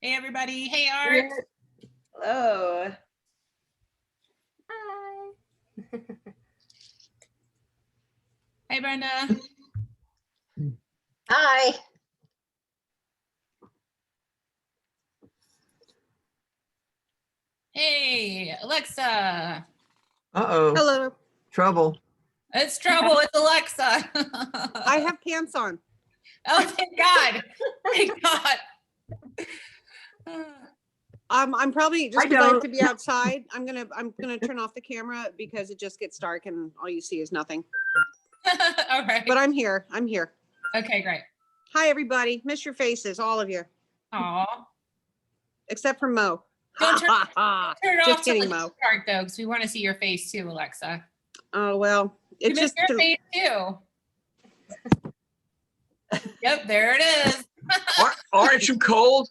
Hey, everybody. Hey, Art. Hello. Hi. Hey, Brenda. Hi. Hey, Alexa. Uh-oh. Hello. Trouble. It's trouble. It's Alexa. I have pants on. Oh, thank God. Thank God. I'm probably just I because I have don't. to be outside. I'm gonna turn off the camera because it just gets dark and all you see is nothing. All right. But I'm here. I'm here. Okay, great. Hi everybody. Miss your faces, all of you, Aw. except for Mo. Don't turn it Just off kidding, till Mo. it's dark, though, because we want to see your face too, Alexa. Oh well, You it's missed just your face too. Yep, there it is. Aren't you cold?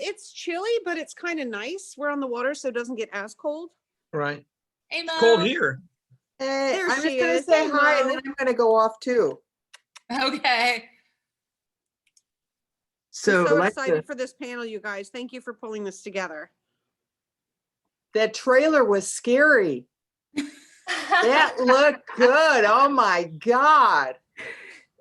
it's chilly, but it's kind of nice. We're on the water, so it doesn't get as cold. Right. Hey, Mo. Cold here. Hey, There I'm she just gonna is. say Hey, hi, and Mo. then I'm gonna go off too. Okay. So, I'm so Alexa, excited for this panel, you guys. Thank you for pulling this together. That trailer was scary. That looked good. Oh my God.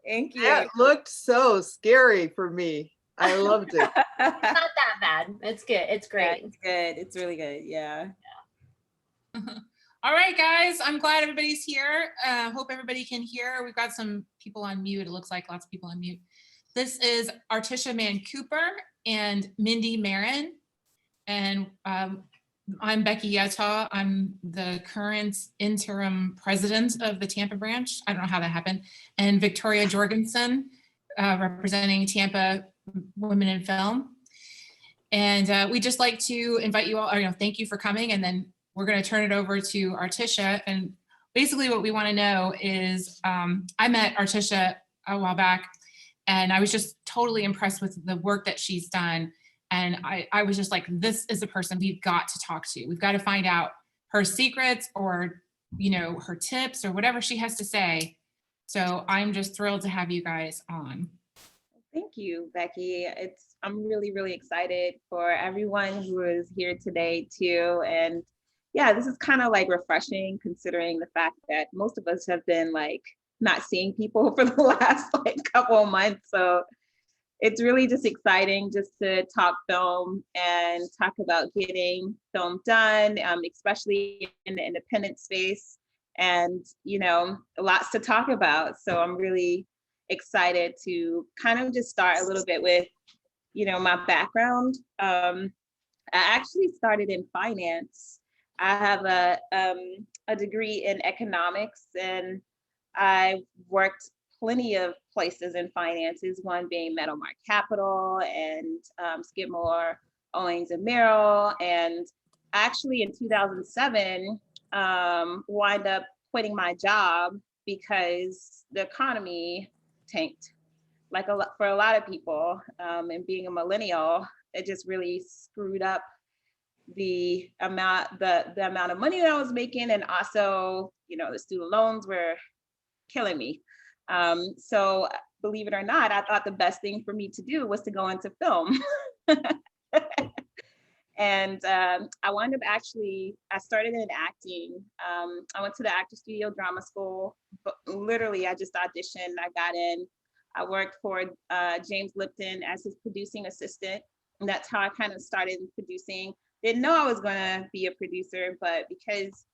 Thank you. That looked so scary for me. I loved it. It's not that bad. It's good. It's great. It's good. It's really good. Yeah. All right, guys. I'm glad everybody's here. Hope everybody can hear. We've got some people on mute. It looks like lots of people on mute. This is Artisha Mann Cooper and Mindy Marin. And I'm Becky Yataw. I'm the current interim president of the Tampa branch. I don't know how that happened. And Victoria Jorgensen, representing Tampa Women in Film. And we just like to invite you all, thank you for coming. And then we're going to turn it over to Artisha. And basically what we want to know is, I met Artisha a while back, and I was just totally impressed with the work that she's done. And I was just like, this is a person we've got to talk to. We've got to find out her secrets or, her tips or whatever she has to say. So I'm just thrilled to have you guys on. Thank you, Becky. I'm really, really excited for everyone who is here today too. And yeah, this is kind of like refreshing considering the fact that most of us have been like not seeing people for the last like couple of months. So it's really just exciting just to talk film and talk about getting film done, especially in the independent space, and lots to talk about. So I'm really excited to kind of just start a little bit with my background. I actually started in finance. I have a degree in economics, and I worked plenty of places in finances, one being Meadowmark Capital and Skidmore, Owings and Merrill. And actually in 2007, wind up quitting my job because the economy tanked. Like for a lot of people, and being a millennial, it just really screwed up the amount of money that I was making, and also, the student loans were killing me. So believe it or not, I thought the best thing for me to do was to go into film. And I wound up I started in acting. I went to the Actor Studio Drama School, but literally I just auditioned, I got in. I worked for James Lipton as his producing assistant. And that's how I kind of started producing. Didn't know I was gonna be a producer, but because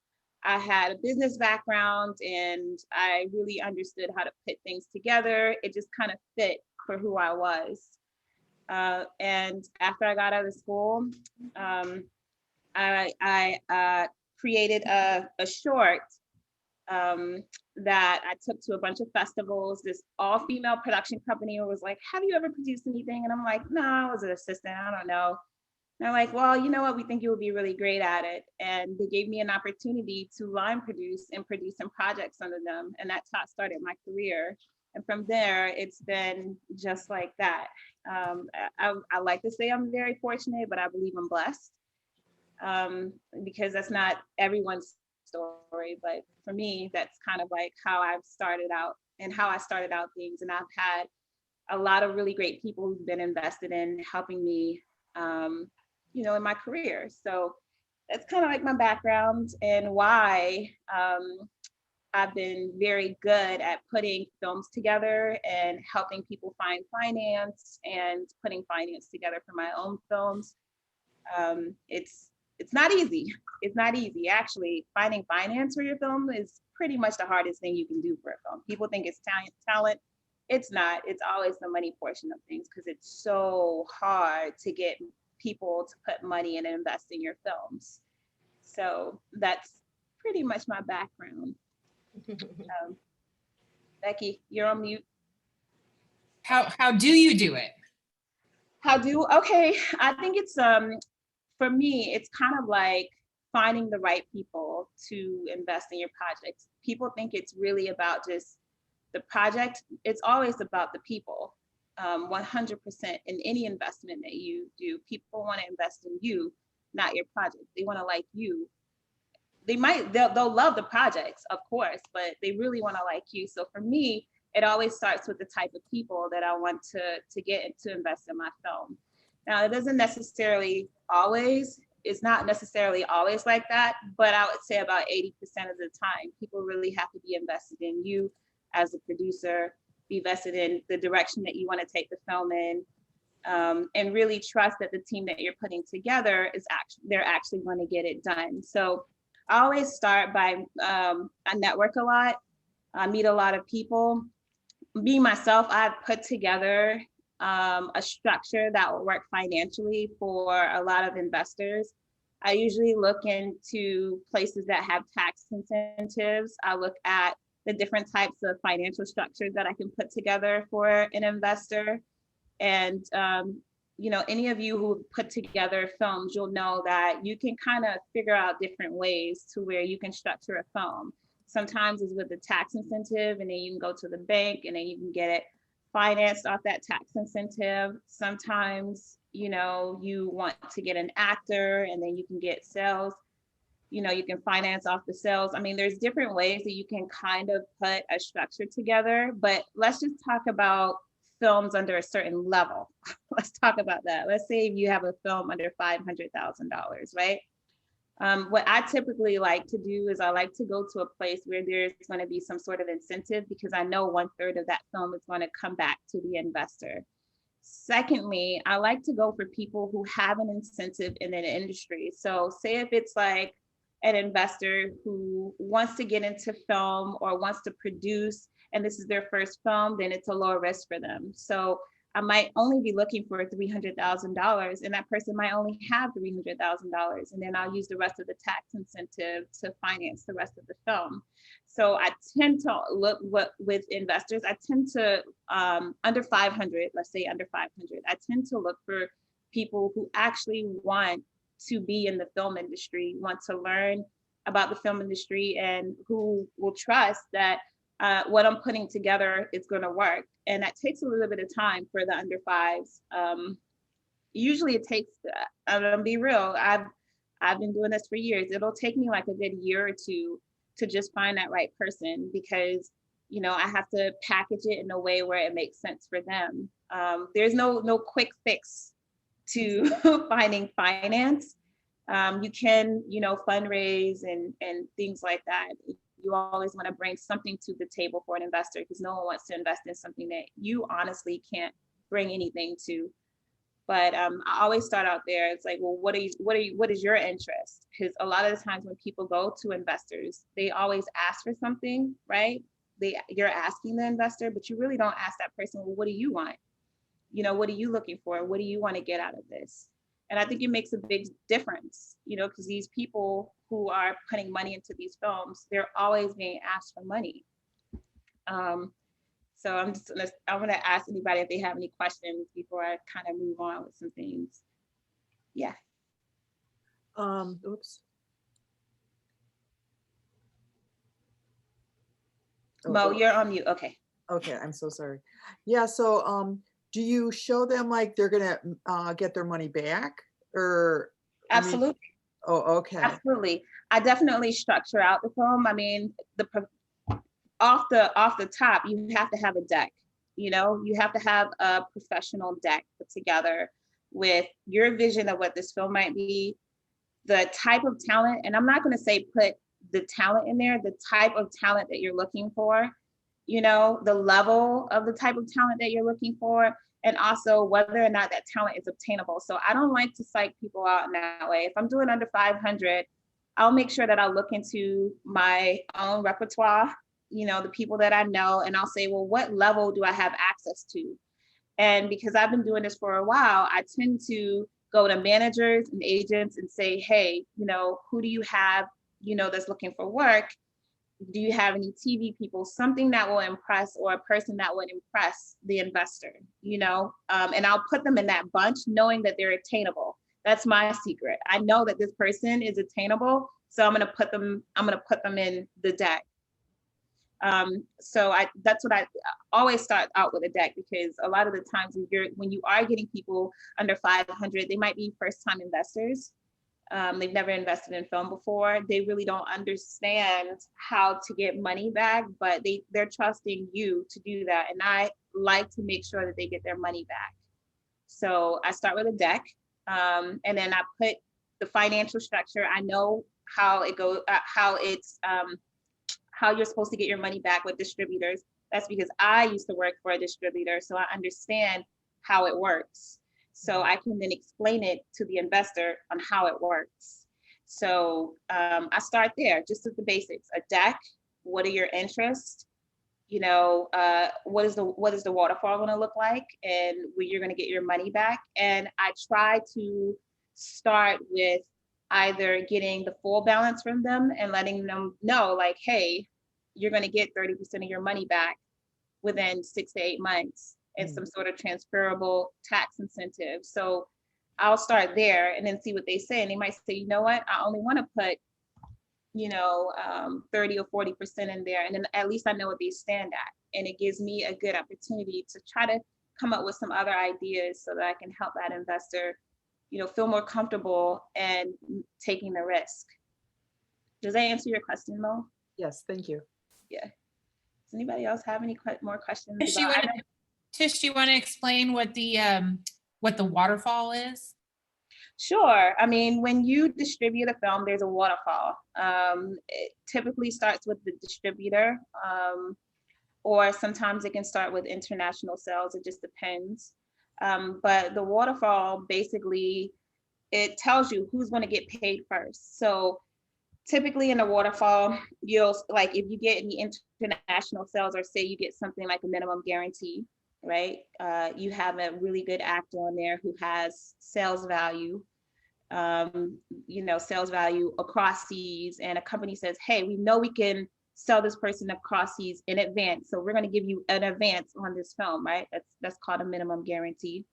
I had a business background and I really understood how to put things together, it just kind of fit for who I was. And after I got out of school, I created a short that I took to a bunch of festivals. This all-female production company was like, have you ever produced anything? And I'm like, no, I was an assistant, I don't know. And they're like, well, you know what? We think you would be really great at it. And they gave me an opportunity to line produce and produce some projects under them. And that's how I started my career. And from there, it's been just like that. I like to say I'm very fortunate, but I believe I'm blessed, because that's not everyone's story. But for me, that's kind of like how I've started out and how I started out things. And I've had a lot of really great people who've been invested in helping me, you know, in my career. So that's kind of like my background and why I've been very good at putting films together and helping people find finance and putting finance together for my own films. It's not easy. It's not easy. Actually, finding finance for your film is pretty much the hardest thing you can do for a film. People think it's talent. It's not. It's always the money portion of things because it's so hard to get people to put money and invest in your films. So that's pretty much my background. Becky, you're on mute. How do you do it? Okay, I think it's for me, it's kind of like finding the right people to invest in your projects. People think it's really about just the project. It's always about the people. 100% in any investment that you do, people want to invest in you, not your project. They want to like you. They'll love the projects, of course, but they really want to like you. So for me, it always starts with the type of people that I want to get to invest in my film. Now, it doesn't necessarily always, it's not necessarily always like that, but I would say about 80% of the time, people really have to be invested in you as a producer, be vested in the direction that you want to take the film in, and really trust that the team that you're putting together they're actually going to get it done. So I always start by, I network a lot, I meet a lot of people. Me, myself, I've put together a structure that will work financially for a lot of investors. I usually look into places that have tax incentives. I look at the different types of financial structures that I can put together for an investor. And you know, any of you who put together films, you'll know that you can kind of figure out different ways to where you can structure a film. Sometimes it's with the tax incentive, and then you can go to the bank and then you can get it financed off that tax incentive. Sometimes, you know, you want to get an actor and then you can get sales. You know, you can finance off the sales. I mean, there's different ways that you can kind of put a structure together, but let's just talk about films under a certain level. Let's talk about that. Let's say if you have a film under $500,000, right? What I typically like to do is I like to go to a place where there's going to be some sort of incentive because I know 1/3 of that film is going to come back to the investor. Secondly, I like to go for people who have an incentive in an industry. So say if it's like an investor who wants to get into film or wants to produce, and this is their first film, then it's a lower risk for them. So I might only be looking for $300,000 and that person might only have $300,000. And then I'll use the rest of the tax incentive to finance the rest of the film. So I tend to look with investors, I tend to, under 500, let's say under 500, I tend to look for people who actually want to be in the film industry, want to learn about the film industry, and who will trust that what I'm putting together is going to work. And that takes a little bit of time for the under fives. Usually it takes, I'm gonna be real, I've been doing this for years. It'll take me like a good year or two to just find that right person because, you know, I have to package it in a way where it makes sense for them. There's no quick fix to finding finance. You can, you know, fundraise and things like that. You always want to bring something to the table for an investor because no one wants to invest in something that you honestly can't bring anything to. But I always start out there. It's like, well, what is your interest? Because a lot of the times when people go to investors, they always ask for something, right? You're asking the investor, but you really don't ask that person, well, what do you want? You know, what are you looking for? What do you want to get out of this? And I think it makes a big difference, you know, because these people who are putting money into these films, they're always being asked for money. So I'm gonna ask anybody if they have any questions before I kind of move on with some things. Yeah. Oops. Mo, you're on mute. Okay. Okay, I'm so sorry. Yeah, so do you show them like they're gonna get their money back or? Absolutely. Oh, okay. Absolutely. I definitely structure out the film. I mean, off the top, you have to have a deck. You know, you have to have a professional deck put together with your vision of what this film might be, the type of talent, and I'm not going to say put the talent in there, the type of talent that you're looking for, you know, the level of the type of talent that you're looking for, and also whether or not that talent is obtainable. So I don't like to psych people out in that way. If I'm doing under 500, I'll make sure that I'll look into my own repertoire, you know, the people that I know, and I'll say, well, what level do I have access to? And because I've been doing this for a while, I tend to go to managers and agents and say, hey, you know, who do you have, you know, that's looking for work? Do you have any TV people, something that will impress, or a person that would impress the investor, you know? And I'll put them in that bunch knowing that they're attainable. That's my secret. I know that this person is attainable, so I'm gonna put them in the deck. So that's what I always start out with, a deck, because a lot of the times when you are getting people under 500, they might be first time investors. They've never invested in film before. They really don't understand how to get money back, but they're trusting you to do that. And I like to make sure that they get their money back. So I start with a deck, and then I put the financial structure. I know how it goes, how you're supposed to get your money back with distributors. That's because I used to work for a distributor, so I understand how it works. So I can then explain it to the investor on how it works. So I start there, just with the basics. A deck, what are your interests? You know, what is the waterfall gonna look like, and where you're gonna get your money back? And I try to start with either getting the full balance from them and letting them know, like, hey, you're gonna get 30% of your money back within 6 to 8 months, and some sort of transferable tax incentive. So I'll start there and then see what they say. And they might say, you know what, I only want to put, you know, 30 or 40% in there. And then at least I know what they stand at. And it gives me a good opportunity to try to come up with some other ideas so that I can help that investor, you know, feel more comfortable and taking the risk. Does that answer your question, Mo? Yes, thank you. Yeah. Does anybody else have any more questions? Tish, do you want to explain what the waterfall is? Sure. I mean, when you distribute a film, there's a waterfall. It typically starts with the distributor, or sometimes it can start with international sales. It just depends. But the waterfall, basically, it tells you who's going to get paid first. So typically in the waterfall, you'll, like, if you get any international sales, or say you get something like a minimum guarantee, right? You have a really good actor on there who has sales value, you know, sales value across seas, and a company says, hey, we know we can sell this person across seas in advance, so we're going to give you an advance on this film, right? That's called a minimum guarantee.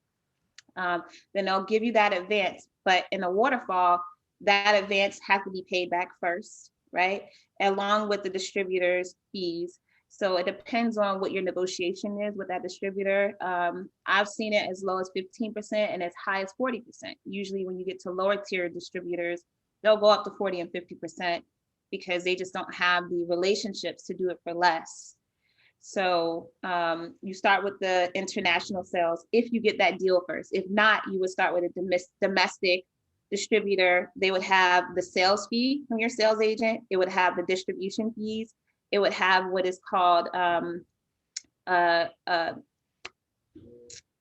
Then they'll give you that advance, but in the waterfall, that advance has to be paid back first, right? Along with the distributor's fees. So it depends on what your negotiation is with that distributor. I've seen it as low as 15% and as high as 40%. Usually when you get to lower tier distributors, they'll go up to 40 and 50% because they just don't have the relationships to do it for less. So you start with the international sales if you get that deal first. If not, you would start with a domestic distributor. They would have the sales fee from your sales agent. It would have the distribution fees. It would have what is called,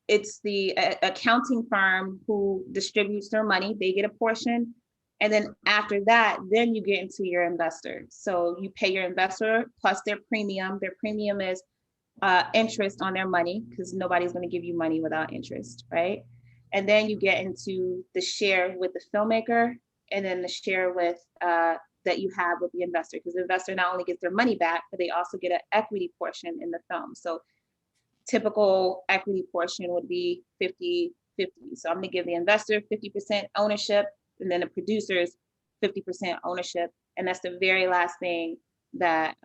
it's the accounting firm who distributes their money. They get a portion. And then after that, then you get into your investor. So you pay your investor plus their premium. Their premium is interest on their money, because nobody's going to give you money without interest, right? And then you get into the share with the filmmaker, and then the share with that you have with the investor, because the investor not only gets their money back, but they also get an equity portion in the film. So typical equity portion would be 50-50. So I'm going to give the investor 50% ownership, and then the producers 50% ownership. And that's the very last thing that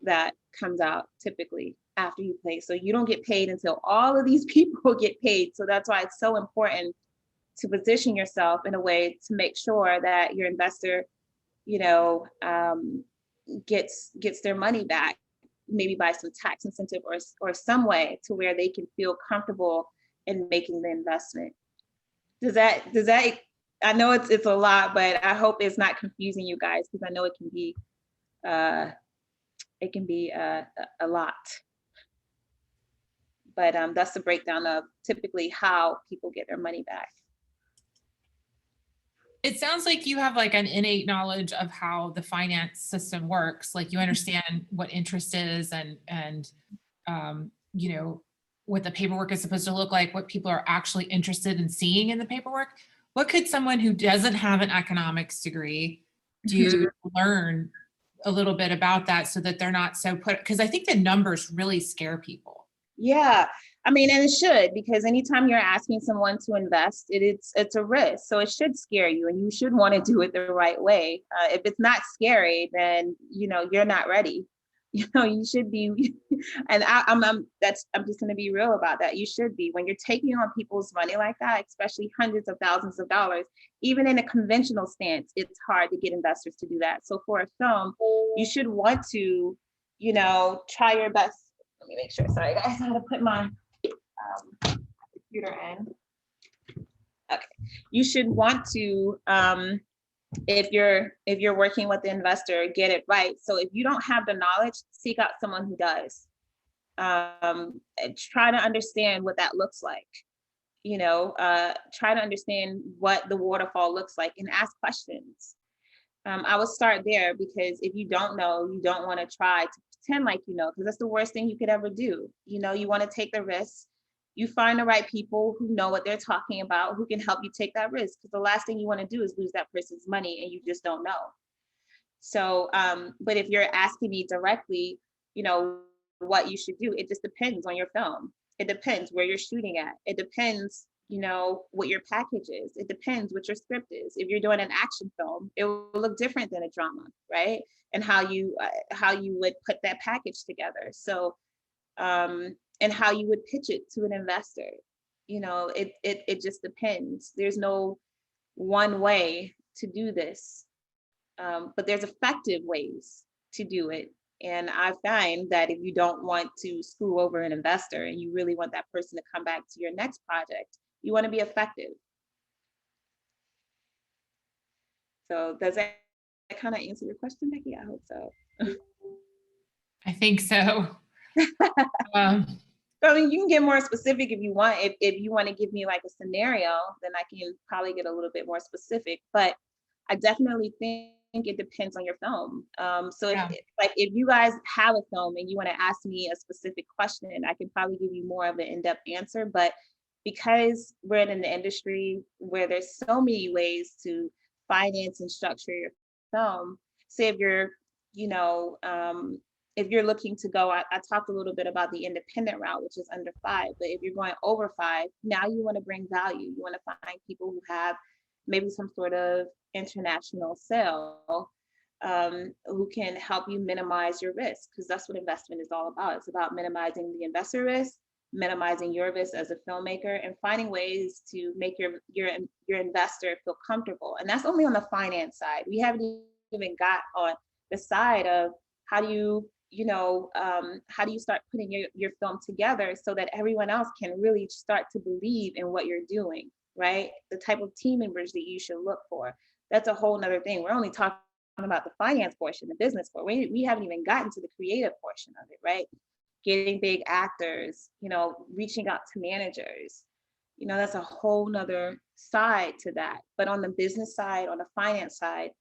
that comes out typically after you play. So you don't get paid until all of these people get paid. So that's why it's so important to position yourself in a way to make sure that your investor, you know, gets their money back, maybe by some tax incentive or some way to where they can feel comfortable in making the investment. Does that, I know it's a lot, but I hope it's not confusing you guys, because I know it can be a lot. But that's the breakdown of typically how people get their money back. It sounds like you have like an innate knowledge of how the finance system works. Like you understand what interest is and you know, what the paperwork is supposed to look like, what people are actually interested in seeing in the paperwork. What could someone who doesn't have an economics degree do to learn a little bit about that so that they're not so put, because I think the numbers really scare people. Yeah, I mean, and it should, because anytime you're asking someone to invest, it's a risk. So it should scare you, and you should want to do it the right way. If it's not scary, then you're not ready. You should be, and I'm just going to be real about that. You should be. When you're taking on people's money like that, especially hundreds of thousands of dollars, even in a conventional stance, it's hard to get investors to do that. So for a film, you should want to, try your best. Let me make sure. Sorry, guys. I'm going to put my computer in. Okay. You should want to, if you're working with the investor, get it right. So if you don't have the knowledge, seek out someone who does. Try to understand what that looks like. Try to understand what the waterfall looks like and ask questions. I would start there, because if you don't know, you don't want to try to pretend like because that's the worst thing you could ever do. You want to take the risk. You find the right people who know what they're talking about, who can help you take that risk, because the last thing you want to do is lose that person's money and you just don't know. So, but if you're asking me directly, what you should do, it just depends on your film. It depends where you're shooting at. It depends, what your package is. It depends what your script is. If you're doing an action film, it will look different than a drama, right? And how you would put that package together. So, and how you would pitch it to an investor. It just depends. There's no one way to do this, but there's effective ways to do it. And I find that if you don't want to screw over an investor and you really want that person to come back to your next project, you want to be effective. So does that kind of answer your question, Becky? I hope so. I think so. I mean, you can get more specific if you want. If you want to give me like a scenario, then I can probably get a little bit more specific. But I definitely think it depends on your film. So if you guys have a film and you want to ask me a specific question, I can probably give you more of an in-depth answer. But because we're in an industry where there's so many ways to finance and structure your film, say if you're, if you're looking to go, I talked a little bit about the independent route, which is under 5, but if you're going over 5, now you want to bring value. You want to find people who have maybe some sort of international sale, who can help you minimize your risk, because that's what investment is all about. It's about minimizing the investor risk, minimizing your risk as a filmmaker, and finding ways to make your investor feel comfortable. And that's only on the finance side. We haven't even got on the side of how do you start putting your film together so that everyone else can really start to believe in what you're doing, right? The type of team members that you should look for. That's a whole nother thing. We're only talking about the finance portion, the business part. We haven't even gotten to the creative portion of it, right? Getting big actors, reaching out to managers. That's a whole nother side to that. But on the business side, on the finance side,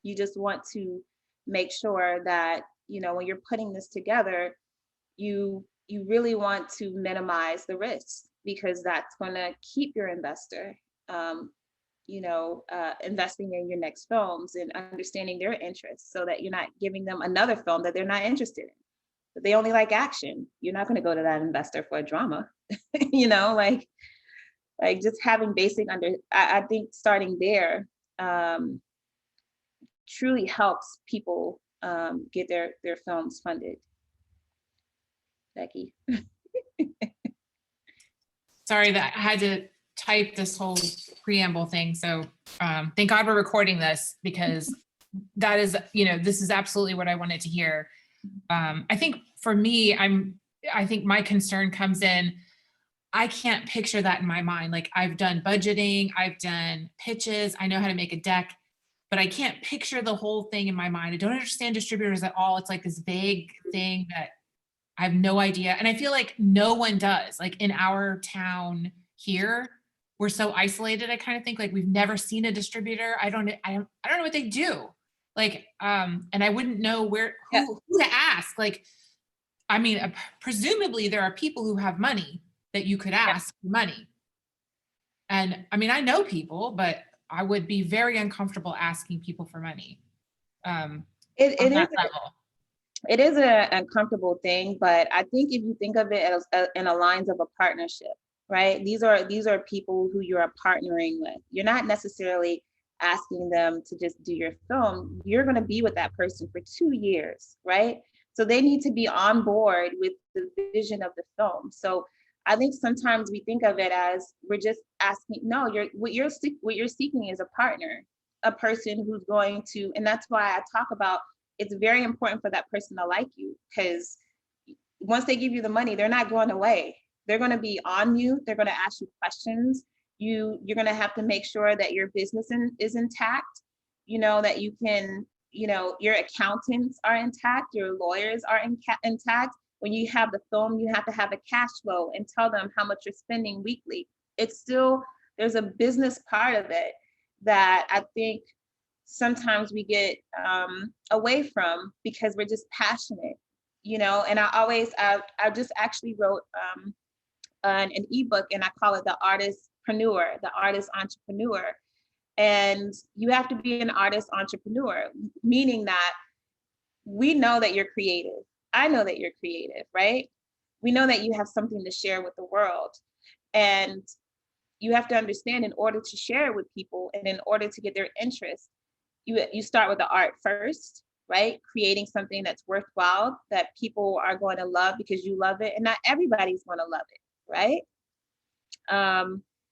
you just want to make sure that, when you're putting this together, you really want to minimize the risks, because that's going to keep your investor, investing in your next films and understanding their interests, so that you're not giving them another film that they're not interested in. But they only like action. You're not going to go to that investor for a drama, like just having basic I think starting there truly helps people get their films funded. Becky. Sorry that I had to type this whole preamble thing. So thank God we're recording this, because that is, this is absolutely what I wanted to hear. I think for me, I think my concern comes in, I can't picture that in my mind. Like I've done budgeting, I've done pitches, I know how to make a deck, but I can't picture the whole thing in my mind. I don't understand distributors at all. It's like this vague thing that I have no idea. And I feel like no one does. Like in our town here, we're so isolated. I kind of think like we've never seen a distributor. I don't know what they do. Like, and I wouldn't know who to ask. Like, I mean, presumably there are people who have money that you could ask for money. And I mean, I know people, but I would be very uncomfortable asking people for money. It is a uncomfortable thing, but I think if you think of it as in a lines of a partnership, right? These are people who you are partnering with. You're not necessarily asking them to just do your film. You're going to be with that person for 2 years, right? So they need to be on board with the vision of the film. So I think sometimes we think of it as we're just asking. No, what you're seeking is a partner, a person who's going to, and that's why I talk about it's very important for that person to like you, because once they give you the money, they're not going away. They're going to be on you. They're going to ask you questions. You're going to have to make sure that your business is intact. That you can, your accountants are intact, your lawyers are intact. When you have the film, you have to have a cash flow and tell them how much you're spending weekly. It's still, there's a business part of it that I think sometimes we get away from because we're just passionate, and I just actually wrote an ebook, and I call it the artist entrepreneur. And you have to be an artist entrepreneur, meaning that we know that you're creative. I know that you're creative, right? We know that you have something to share with the world. And you have to understand, in order to share it with people and in order to get their interest, you start with the art first, right? Creating something that's worthwhile, that people are going to love because you love it. And not everybody's going to love it, right?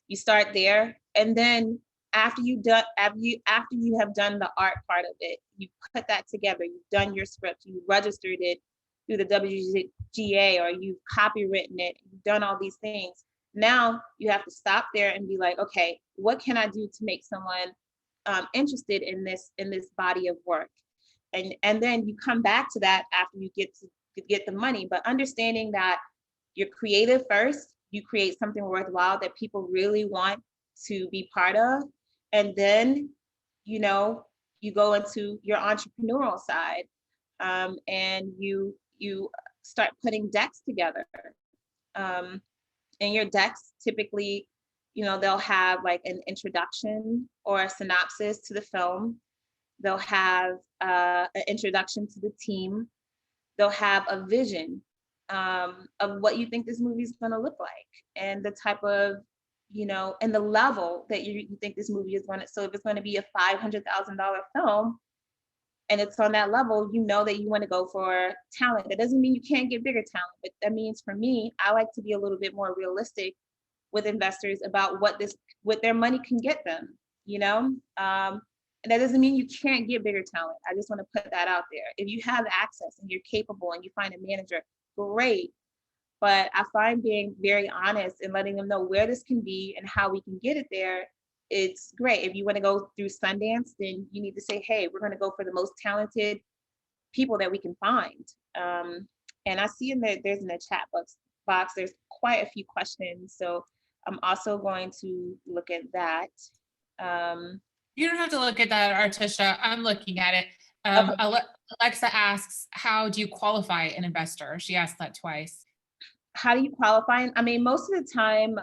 You start there. And then after you have done the art part of it, you put that together, you've done your script, you registered it through the WGA, or you've copywritten it, you've done all these things. Now you have to stop there and be like, okay, what can I do to make someone interested in this body of work? And then you come back to that after you get the money, but understanding that you're creative first, you create something worthwhile that people really want to be part of, and then you go into your entrepreneurial side, and you start putting decks together. And your decks typically, they'll have like an introduction or a synopsis to the film. They'll have an introduction to the team. They'll have a vision of what you think this movie is going to look like, and the type of, and the level that you think this movie is going to. So if it's going to be a $500,000 film, and it's on that level, that you want to go for talent. That doesn't mean you can't get bigger talent, but that means, for me, I like to be a little bit more realistic with investors about what their money can get them, and that doesn't mean you can't get bigger talent. I just want to put that out there. If you have access and you're capable and you find a manager, great. But I find being very honest and letting them know where this can be and how we can get it there, it's great. If you want to go through Sundance, then you need to say, hey, we're going to go for the most talented people that we can find. And I see there's in the chat box, there's quite a few questions. So I'm also going to look at that. You don't have to look at that, Artisha. I'm looking at it. Okay. Alexa asks, how do you qualify an investor? She asked that twice. How do you qualify? I mean, most of the time,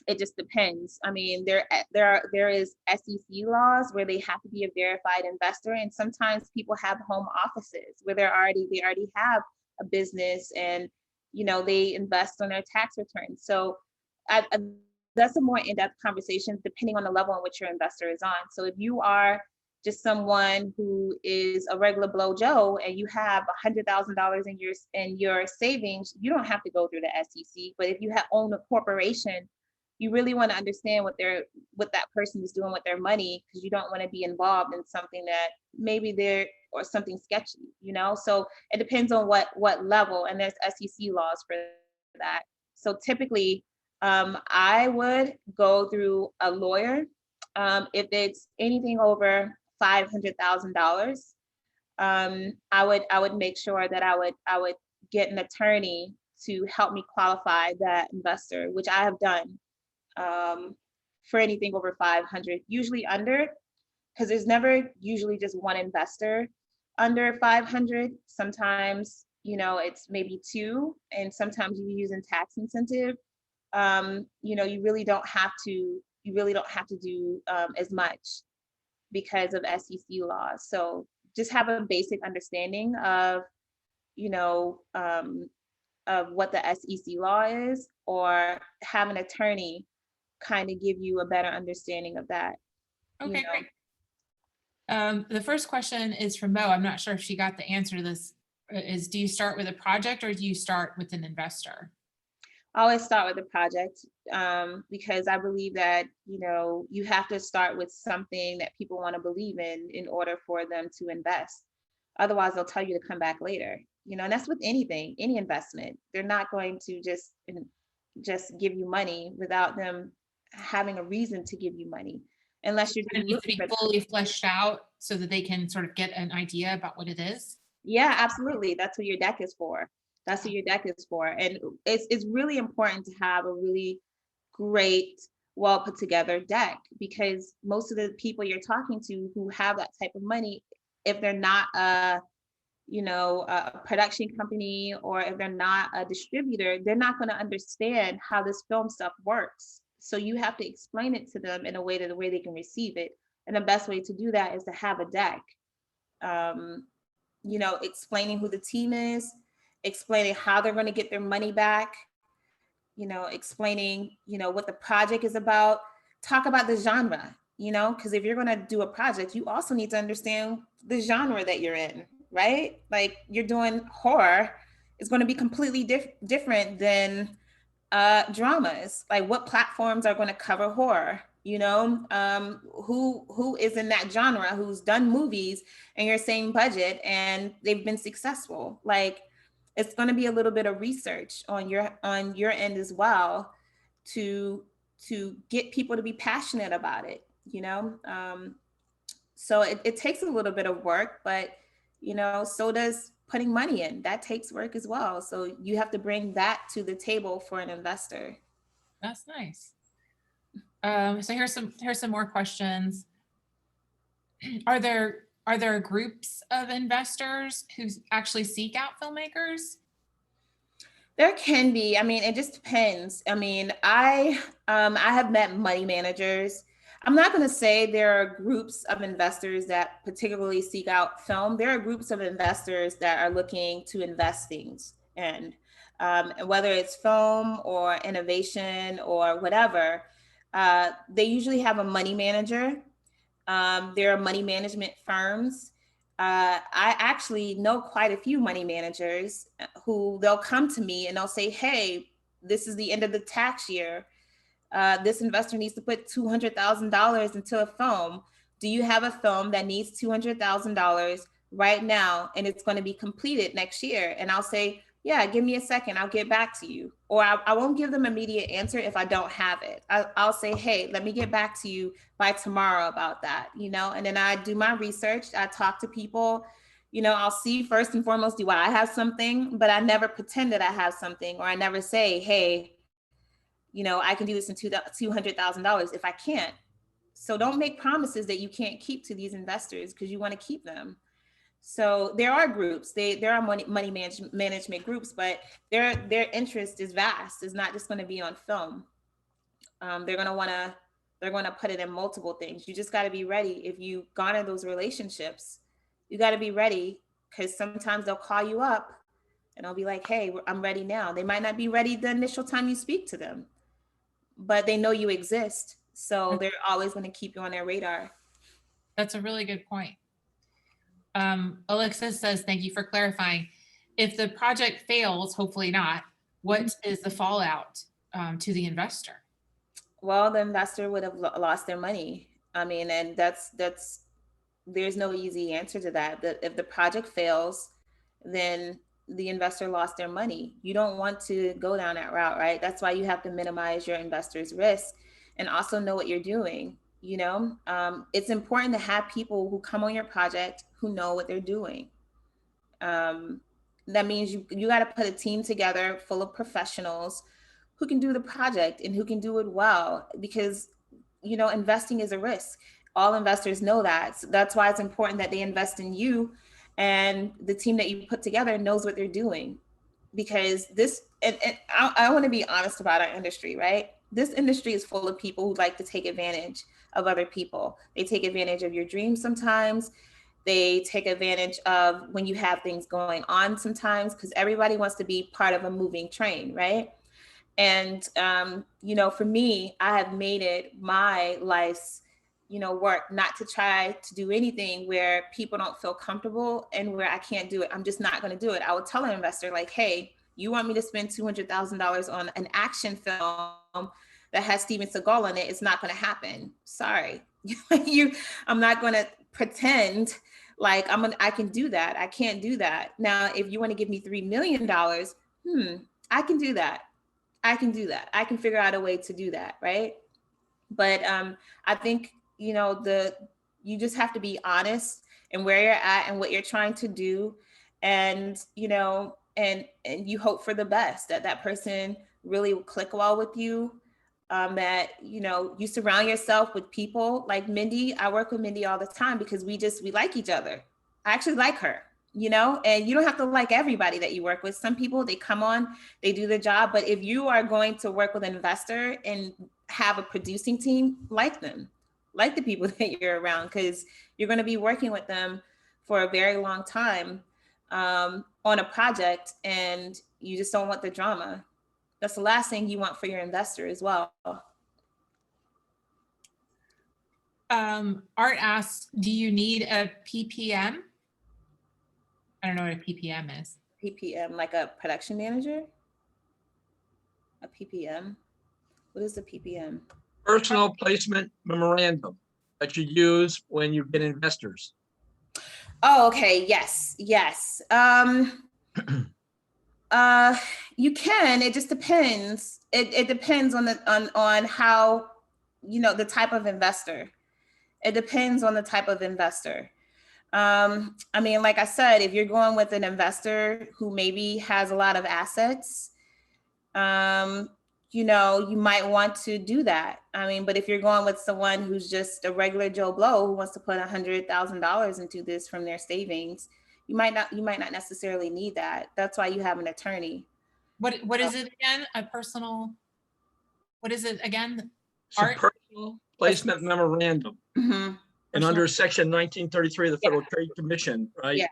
it just depends. I mean, there is SEC laws where they have to be a verified investor, and sometimes people have home offices where they already have a business, and they invest on their tax returns. So that's a more in-depth conversation depending on the level in which your investor is on. So if you are just someone who is a regular Blow Joe and you have $100,000 in your savings, you don't have to go through the SEC. But if you own a corporation, you really want to understand what that person is doing with their money, because you don't want to be involved in something that maybe or something sketchy, you know? So it depends on what level, and there's SEC laws for that. So typically, I would go through a lawyer. If it's anything over $500,000, I would make sure that I would get an attorney to help me qualify that investor, which I have done, for anything over 500, usually under, because there's never usually just one investor under 500. Sometimes, you know, it's maybe two, and sometimes you're using tax incentive. You know, you really don't have to do as much because of SEC laws. So just have a basic understanding of, you know, of what the SEC law is, or have an attorney kind of give you a better understanding of that. Okay, you know. great. The first question is from Mo. I'm not sure if she got the answer to this. Is do you start with a project or do you start with an investor? I always start with the project, because I believe that, you know, you have to start with something that people want to believe in order for them to invest. Otherwise, they'll tell you to come back later. You know, and that's with anything, any investment. They're not going to just give you money without them having a reason to give you money, unless you're It just needs to looking be for. fully fleshed out so that they can sort of get an idea about what it is. Yeah, absolutely. That's what your deck is for. That's what your deck is for. And it's really important to have a really great, well put together deck, because most of the people you're talking to who have that type of money, if they're not a production company, or if they're not a distributor, they're not going to understand how this film stuff works. So you have to explain it to them in a way that they can receive it. And the best way to do that is to have a deck. You know, explaining who the team is, explaining how they're going to get their money back, you know, explaining, you know, what the project is about. Talk about the genre, you know, because if you're going to do a project, you also need to understand the genre that you're in, right? Like, you're doing horror, it's going to be completely different than dramas. Like, what platforms are going to cover horror? You know, who is in that genre, who's done movies and your same budget and they've been successful. Like, it's going to be a little bit of research on your end as well, to get people to be passionate about it, you know. So it takes a little bit of work, but, you know, so does putting money in. That takes work as well. So you have to bring that to the table for an investor. That's nice. So here's some more questions. Are there groups of investors who actually seek out filmmakers? There can be. I mean, it just depends. I mean, I have met money managers. I'm not going to say there are groups of investors that particularly seek out film. There are groups of investors that are looking to invest things, and whether it's film or innovation or whatever, they usually have a money manager. There are money management firms. I actually know quite a few money managers who they'll come to me and they'll say, hey, this is the end of the tax year. This investor needs to put $200,000 into a film. Do you have a film that needs $200,000 right now and it's going to be completed next year? And I'll say, yeah, give me a second, I'll get back to you. Or I won't give them immediate answer if I don't have it. I'll say, hey, let me get back to you by tomorrow about that, you know? And then I do my research, I talk to people, you know, I'll see first and foremost, do I have something? But I never pretend that I have something, or I never say, hey, you know, I can do this in $200,000 if I can't. So don't make promises that you can't keep to these investors because you want to keep them. So there are groups, there are money management groups, but their interest is vast. It's not just going to be on film. They're going to put it in multiple things. You just got to be ready. If you garner those relationships, you got to be ready, because sometimes they'll call you up and they'll be like, hey, I'm ready now. They might not be ready the initial time you speak to them, but they know you exist. So they're always going to keep you on their radar. That's a really good point. Alexis says, thank you for clarifying. If the project fails, hopefully not, what is the fallout to the investor? Well, the investor would have lost their money. I mean, and that's there's no easy answer to that. That if the project fails, then the investor lost their money. You don't want to go down that route, right? That's why you have to minimize your investor's risk and also know what you're doing. You know, it's important to have people who come on your project who know what they're doing. That means you got to put a team together full of professionals who can do the project and who can do it well, because, you know, investing is a risk. All investors know that. So that's why it's important that they invest in you, and the team that you put together knows what they're doing. Because this, and I want to be honest about our industry, right? This industry is full of people who like to take advantage of other people. They take advantage of your dreams sometimes. They take advantage of when you have things going on sometimes, because everybody wants to be part of a moving train, right? And, you know, for me, I have made it my life's, you know, work not to try to do anything where people don't feel comfortable and where I can't do it. I'm just not going to do it. I would tell an investor like, hey, you want me to spend $200,000 on an action film that has Steven Seagal in it? It's not going to happen. Sorry. I'm not going to pretend like I can do that. I can't do that. Now, if you want to give me $3 million, I can do that. I can do that. I can figure out a way to do that, right? But I think, you know, you just have to be honest in where you're at and what you're trying to do, and, you know, and you hope for the best, that person really will click well with you, that, you know, you surround yourself with people like Mindy. I work with Mindy all the time because we like each other. I actually like her. You know, and you don't have to like everybody that you work with. Some people, they come on, they do the job. But if you are going to work with an investor and have a producing team, like them, like the people that you're around, because you're going to be working with them for a very long time on a project, and you just don't want the drama. That's the last thing you want for your investor as well. Art asks, do you need a PPM? I don't know what a PPM is. PPM, like a production manager? A PPM? What is the PPM? Personal placement memorandum that you use when you get investors. Oh, okay. Yes. Yes. You can. It just depends. It depends on how, you know, the type of investor. It depends on the type of investor. I mean, like I said, if you're going with an investor who maybe has a lot of assets, you know, you might want to do that. I mean, but if you're going with someone who's just a regular Joe Blow who wants to put $100,000 into this from their savings, you might not necessarily need that. That's why you have an attorney. What is it again? A personal, what is it again? It's a Art? personal placement memorandum. Mm-hmm. And under section 1933 of the Federal Trade Commission, right? Yeah.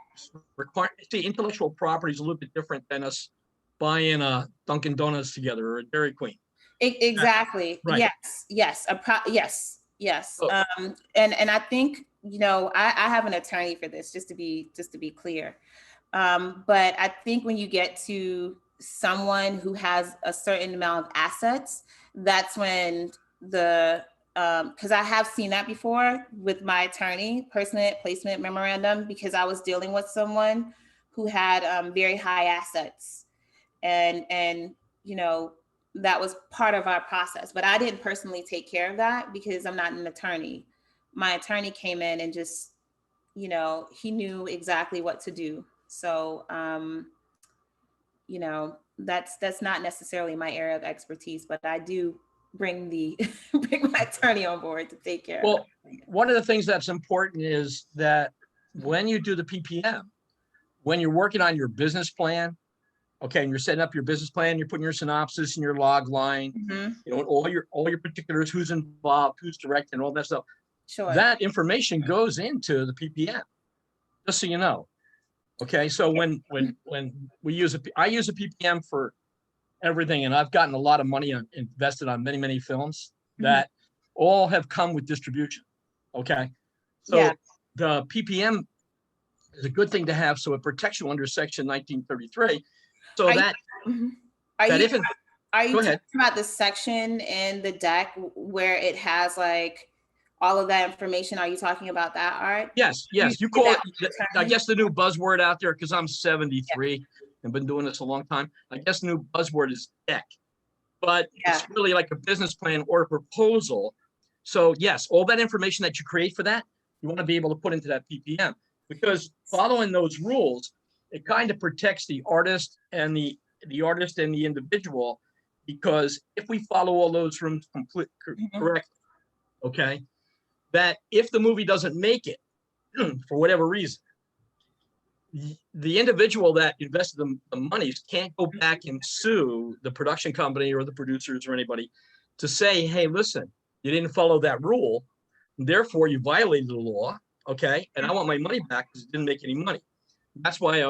See, intellectual property is a little bit different than us buying a Dunkin' Donuts together or a Dairy Queen. Exactly. Right. Yes. Yes. Yes. Oh. And I think, you know, I have an attorney for this, just to be clear. But I think when you get to someone who has a certain amount of assets, that's when because I have seen that before with my attorney, personal placement memorandum, because I was dealing with someone who had very high assets, and you know, that was part of our process. But I didn't personally take care of that because I'm not an attorney. My attorney came in and just, you know, he knew exactly what to do. So, you know, that's not necessarily my area of expertise, but I do bring my attorney on board to take care of it. One of the things that's important is that when you do the PPM, when you're working on your business plan, okay, and you're setting up your business plan, you're putting your synopsis and your log line, you know, all your particulars, who's involved, who's directing, all that stuff. Sure. That information goes into the PPM, just so you know. Okay, so when I use a PPM for everything, and I've gotten a lot of money invested on many films that all have come with distribution. Okay, so the PPM is a good thing to have, so it protects you under section 1933. So Are you go ahead. talking about the section in the deck where it has like all of that information. Are you talking about that, Art? Yes, yes, you do call it, that I guess the new buzzword out there, because I'm 73 and been doing this a long time. I guess the new buzzword is deck, but it's really like a business plan or a proposal. So yes, all that information that you create for that, you want to be able to put into that PPM, because following those rules, it kind of protects the artist and the individual, because if we follow all those rooms correctly, okay, that if the movie doesn't make it for whatever reason, the individual that invested the monies can't go back and sue the production company or the producers or anybody to say, hey, listen, you didn't follow that rule, therefore you violated the law, okay, and I want my money back because it didn't make any money. That's why we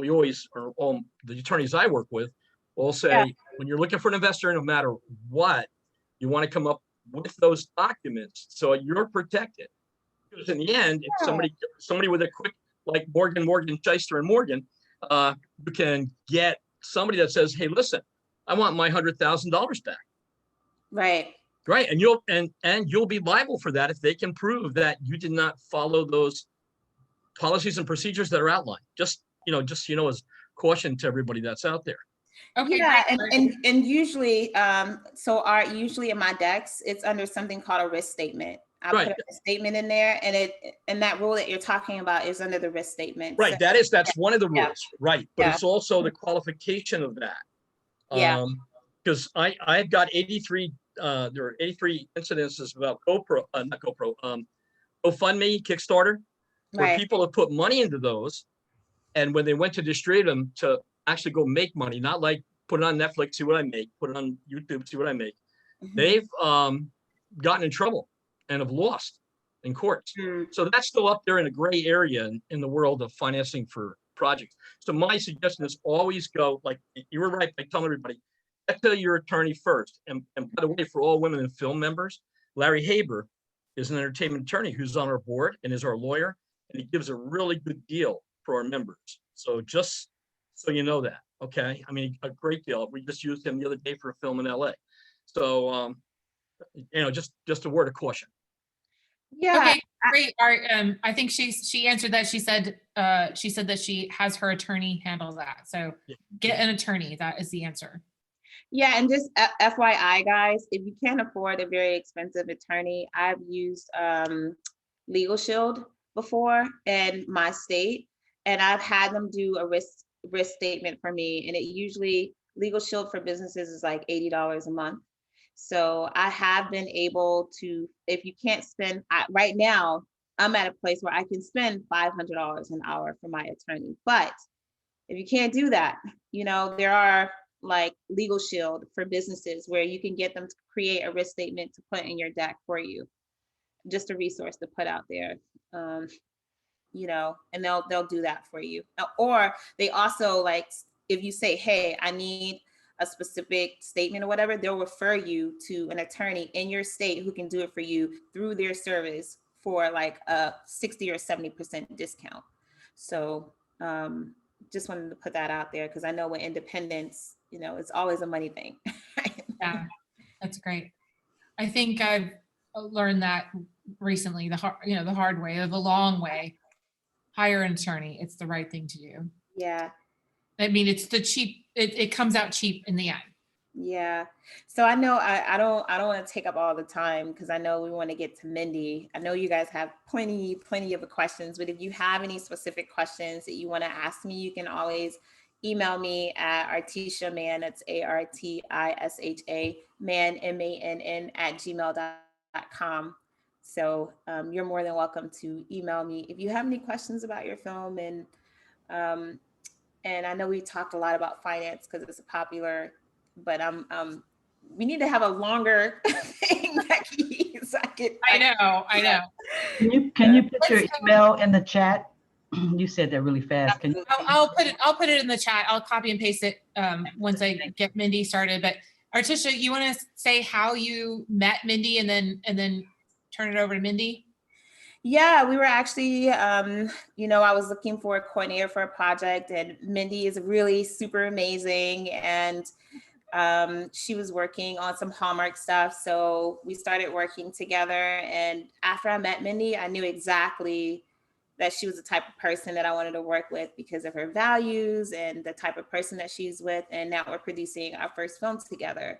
always, or all the attorneys I work with, will say, when you're looking for an investor, no matter what, you want to come up with those documents so you're protected. Because in the end, if somebody with a quick, like Morgan, Shyster and Morgan, you can get somebody that says, hey, listen, I want my $100,000 back. Right. Right. And you'll be liable for that if they can prove that you did not follow those policies and procedures that are outlined. Just as caution to everybody that's out there. Okay. Yeah, great. and usually, so Art, usually in my decks, it's under something called a risk statement. I Right. put a statement in there, and that rule that you're talking about is under the risk statement. Right. So, That's one of the rules. Right. But it's also the qualification of that. Yeah. Because I've got 83. There are 83 incidences about GoFundMe, Kickstarter, where Right. people have put money into those, and when they went to distribute them to actually go make money, not like put it on Netflix, see what I make, put it on YouTube, see what I make. They've gotten in trouble and have lost in courts. So that's still up there in a gray area in the world of financing for projects. So my suggestion is always go, like you were right by telling everybody, get to your attorney first. And by the way, for all women in film members, Larry Haber is an entertainment attorney who's on our board and is our lawyer, and he gives a really good deal for our members. So just so you know that, okay? I mean, a great deal. We just used him the other day for a film in LA. So, just a word of caution. Yeah. Okay, great. I think she answered that. She said that she has her attorney handle that. So get an attorney. That is the answer. Yeah, and just FYI, guys, if you can't afford a very expensive attorney, I've used Legal Shield before in my state, and I've had them do a risk statement for me, and it usually, Legal Shield for businesses is like $80 a month. So I have been able to, if you can't spend, right now, I'm at a place where I can spend $500 an hour for my attorney. But if you can't do that, there are like Legal Shield for businesses where you can get them to create a risk statement to put in your deck for you. Just a resource to put out there. And they'll do that for you. Or they also, like, if you say, hey, I need a specific statement or whatever, they'll refer you to an attorney in your state who can do it for you through their service for like a 60 or 70% discount. So just wanted to put that out there, because I know with independence, it's always a money thing. Yeah, that's great. I think I've learned that recently, the hard way, or the long way. Hire an attorney. It's the right thing to do. Yeah. I mean, it's the cheap, it comes out cheap in the end. Yeah. So I know I don't want to take up all the time, because I know we want to get to Mindy. I know you guys have plenty of questions, but if you have any specific questions that you want to ask me, you can always email me at Artisha Mann, that's ARTISHA Mann, MANN @gmail.com. So you're more than welcome to email me if you have any questions about your film. And I know we talked a lot about finance because it's popular, but we need to have a longer thing, Becky. So I know. Can you put your email in the chat? You said that really fast. Can you? I'll put it in the chat. I'll copy and paste it once I get Mindy started. But Artisha, you want to say how you met Mindy and then turn it over to Mindy? Yeah, we were actually, I was looking for a coordinator for a project, and Mindy is really super amazing. And She was working on some Hallmark stuff, so we started working together. And after I met Mindy, I knew exactly that she was the type of person that I wanted to work with because of her values and the type of person that she's with. And now we're producing our first film together.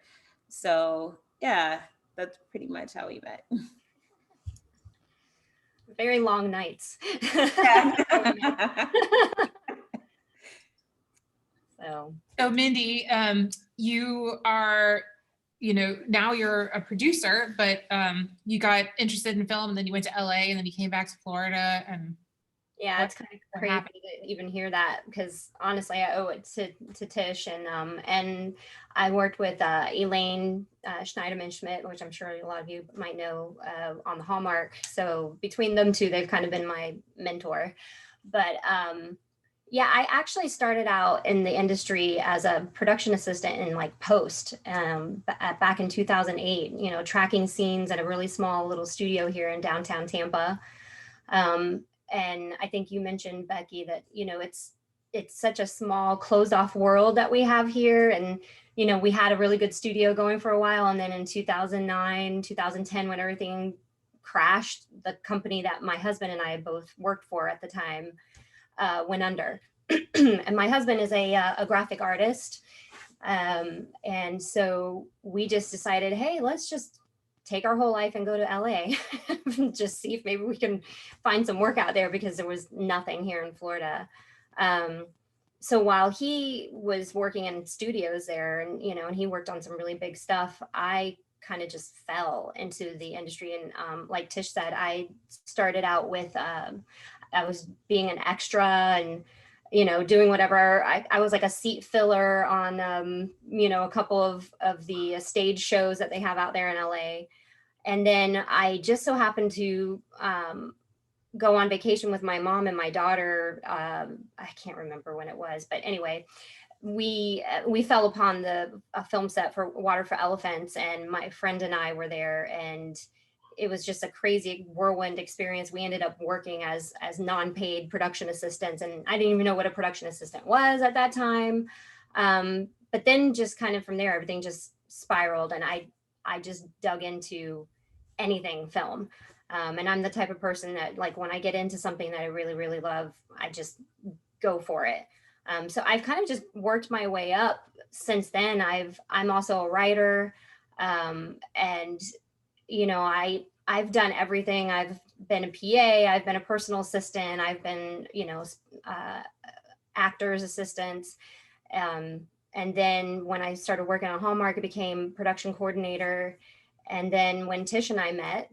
So yeah, that's pretty much how we met. Very long nights. So So Mindy, you are, now you're a producer, but you got interested in film and then you went to LA and then you came back to Florida and yeah, it's kind of what crazy happened? to even hear that because honestly, I owe it to Tish and I worked with Elaine Schneiderman-Schmidt, which I'm sure a lot of you might know on the Hallmark. So between them two, they've kind of been my mentor. But yeah, I actually started out in the industry as a production assistant in like post back in 2008. Tracking scenes at a really small little studio here in downtown Tampa. And I think you mentioned, Becky, that, it's such a small closed off world that we have here. And, we had a really good studio going for a while. And then in 2009, 2010, when everything crashed, the company that my husband and I both worked for at the time went under. And my husband is a graphic artist. And so we just decided, hey, let's just take our whole life and go to LA and just see if maybe we can find some work out there because there was nothing here in Florida. So while he was working in studios there and, and he worked on some really big stuff, I kind of just fell into the industry. And like Tish said, I started out with, I was being an extra and, doing whatever. I was like a seat filler on, a couple of the stage shows that they have out there in LA. And then I just so happened to go on vacation with my mom and my daughter. I can't remember when it was, but anyway, we fell upon a film set for Water for Elephants, and my friend and I were there, and it was just a crazy whirlwind experience. We ended up working as non-paid production assistants, and I didn't even know what a production assistant was at that time. But then just kind of from there, everything just spiraled, and I just dug into anything film. And I'm the type of person that, like, when I get into something that I really, really love, I just go for it. So I've kind of just worked my way up since then. I'm also a writer, and I've done everything. I've been a PA, I've been a personal assistant, I've been, actors assistants. And then when I started working on Hallmark, I became production coordinator. And then when Tish and I met,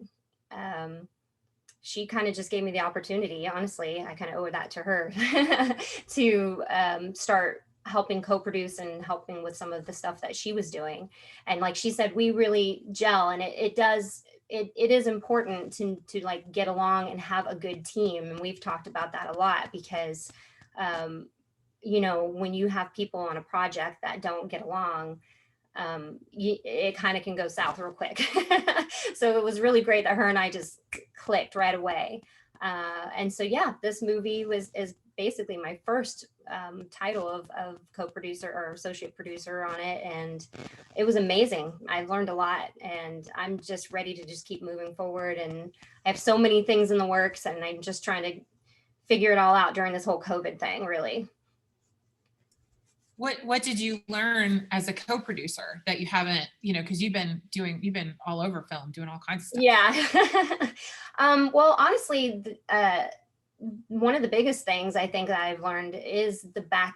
she kind of just gave me the opportunity. Honestly, I kind of owe that to her to start helping co-produce and helping with some of the stuff that she was doing. And like she said, we really gel, and it is important to like get along and have a good team. And we've talked about that a lot because, when you have people on a project that don't get along, it kind of can go south real quick. So it was really great that her and I just clicked right away. And so, yeah, this movie is basically my first title of co-producer or associate producer on it. And it was amazing. I learned a lot, and I'm just ready to just keep moving forward. And I have so many things in the works, and I'm just trying to figure it all out during this whole COVID thing, really. What did you learn as a co-producer that you haven't, because you've been all over film, doing all kinds of stuff. Yeah. Well, honestly, one of the biggest things I think that I've learned is the back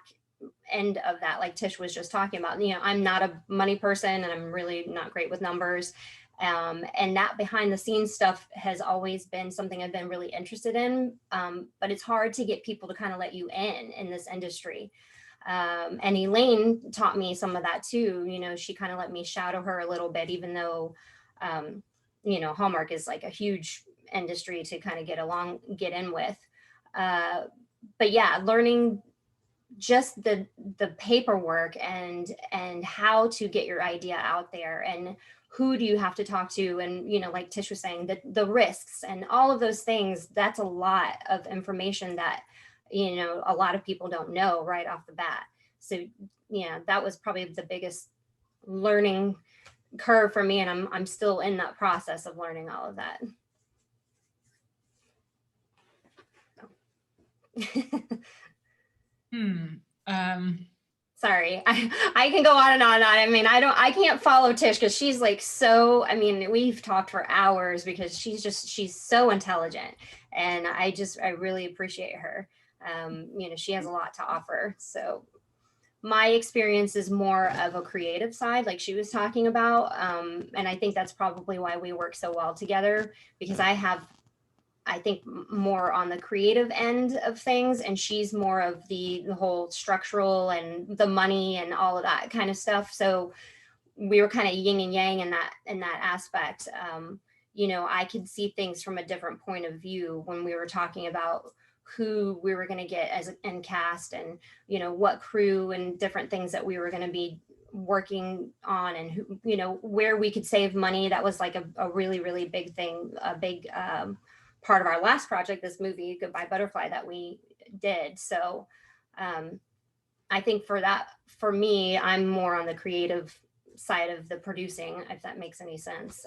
end of that, like Tish was just talking about. I'm not a money person, and I'm really not great with numbers. And that behind the scenes stuff has always been something I've been really interested in. But it's hard to get people to kind of let you in this industry. And Elaine taught me some of that too. She kind of let me shadow her a little bit, even though, Hallmark is like a huge industry to kind of get in with. But yeah, learning just the paperwork and how to get your idea out there, and who do you have to talk to, and like Tish was saying, the risks and all of those things. That's a lot of information that a lot of people don't know right off the bat. So yeah, that was probably the biggest learning curve for me, and I'm still in that process of learning all of that. Sorry, I can go on and on and on. I mean, I can't follow Tish because she's like so, I mean, we've talked for hours because she's so intelligent, and I really appreciate her. You know, she has a lot to offer. So my experience is more of a creative side, like she was talking about. And I think that's probably why we work so well together, because I think more on the creative end of things, and she's more of the whole structural and the money and all of that kind of stuff. So we were kind of yin and yang in that aspect. You know, I could see things from a different point of view when we were talking about who we were going to get as an cast, and, you know, what crew and different things that we were going to be working on, and who, you know, where we could save money. That was like a really, really big thing, a big part of our last project, this movie Goodbye Butterfly, that we did. So I think for me, I'm more on the creative side of the producing, if that makes any sense.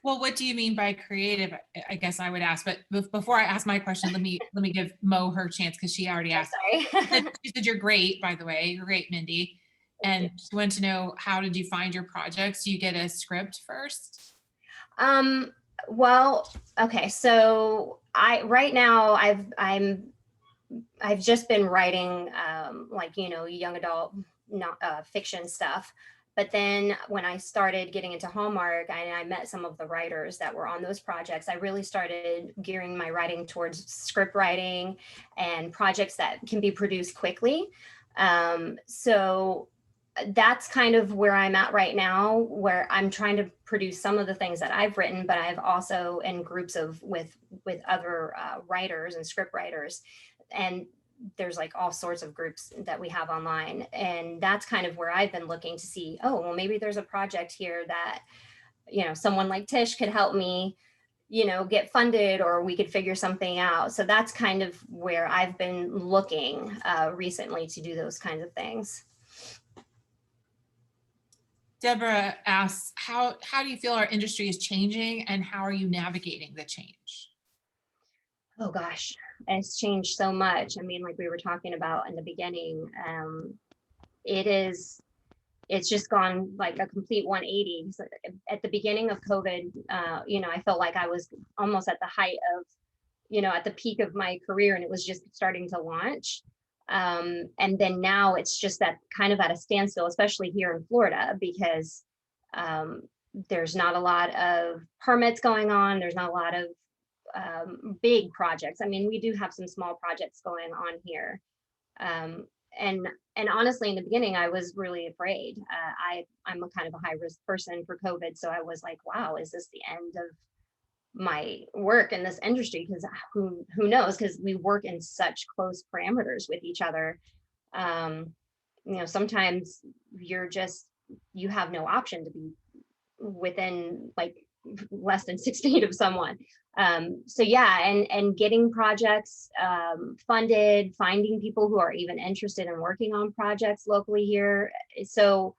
Well, what do you mean by creative? I guess I would ask, but before I ask my question, let me give Mo her chance, because she already asked. Sorry. She said you're great, by the way. You're great, Mindy. And she wanted to know, how did you find your projects? Do you get a script first? Well, okay. So right now I've just been writing like, you know, young adult fiction stuff. But then when I started getting into Hallmark, I met some of the writers that were on those projects, I really started gearing my writing towards script writing and projects that can be produced quickly. So that's kind of where I'm at right now, where I'm trying to produce some of the things that I've written, but I've also in groups with other writers and script writers. And there's like all sorts of groups that we have online. And that's kind of where I've been looking to see, oh, well, maybe there's a project here that, you know, someone like Tish could help me, you know, get funded, or we could figure something out. So that's kind of where I've been looking recently to do those kinds of things. Deborah asks, how do you feel our industry is changing, and how are you navigating the change? Oh gosh, it's changed so much. I mean, like we were talking about in the beginning, it's just gone like a complete 180. So at the beginning of COVID, you know, I felt like I was almost at the height of, you know, at the peak of my career, and it was just starting to launch. And then now it's just that kind of at a standstill, especially here in Florida, because there's not a lot of permits going on. There's not a lot of big projects. I mean, we do have some small projects going on here. And honestly, in the beginning, I was really afraid. I'm a kind of a high risk person for COVID. So I was like, wow, is this the end of my work in this industry? Because who knows? Because we work in such close parameters with each other. You know, sometimes you have no option to be within like less than 6 feet of someone. So yeah, and getting projects funded, finding people who are even interested in working on projects locally here. So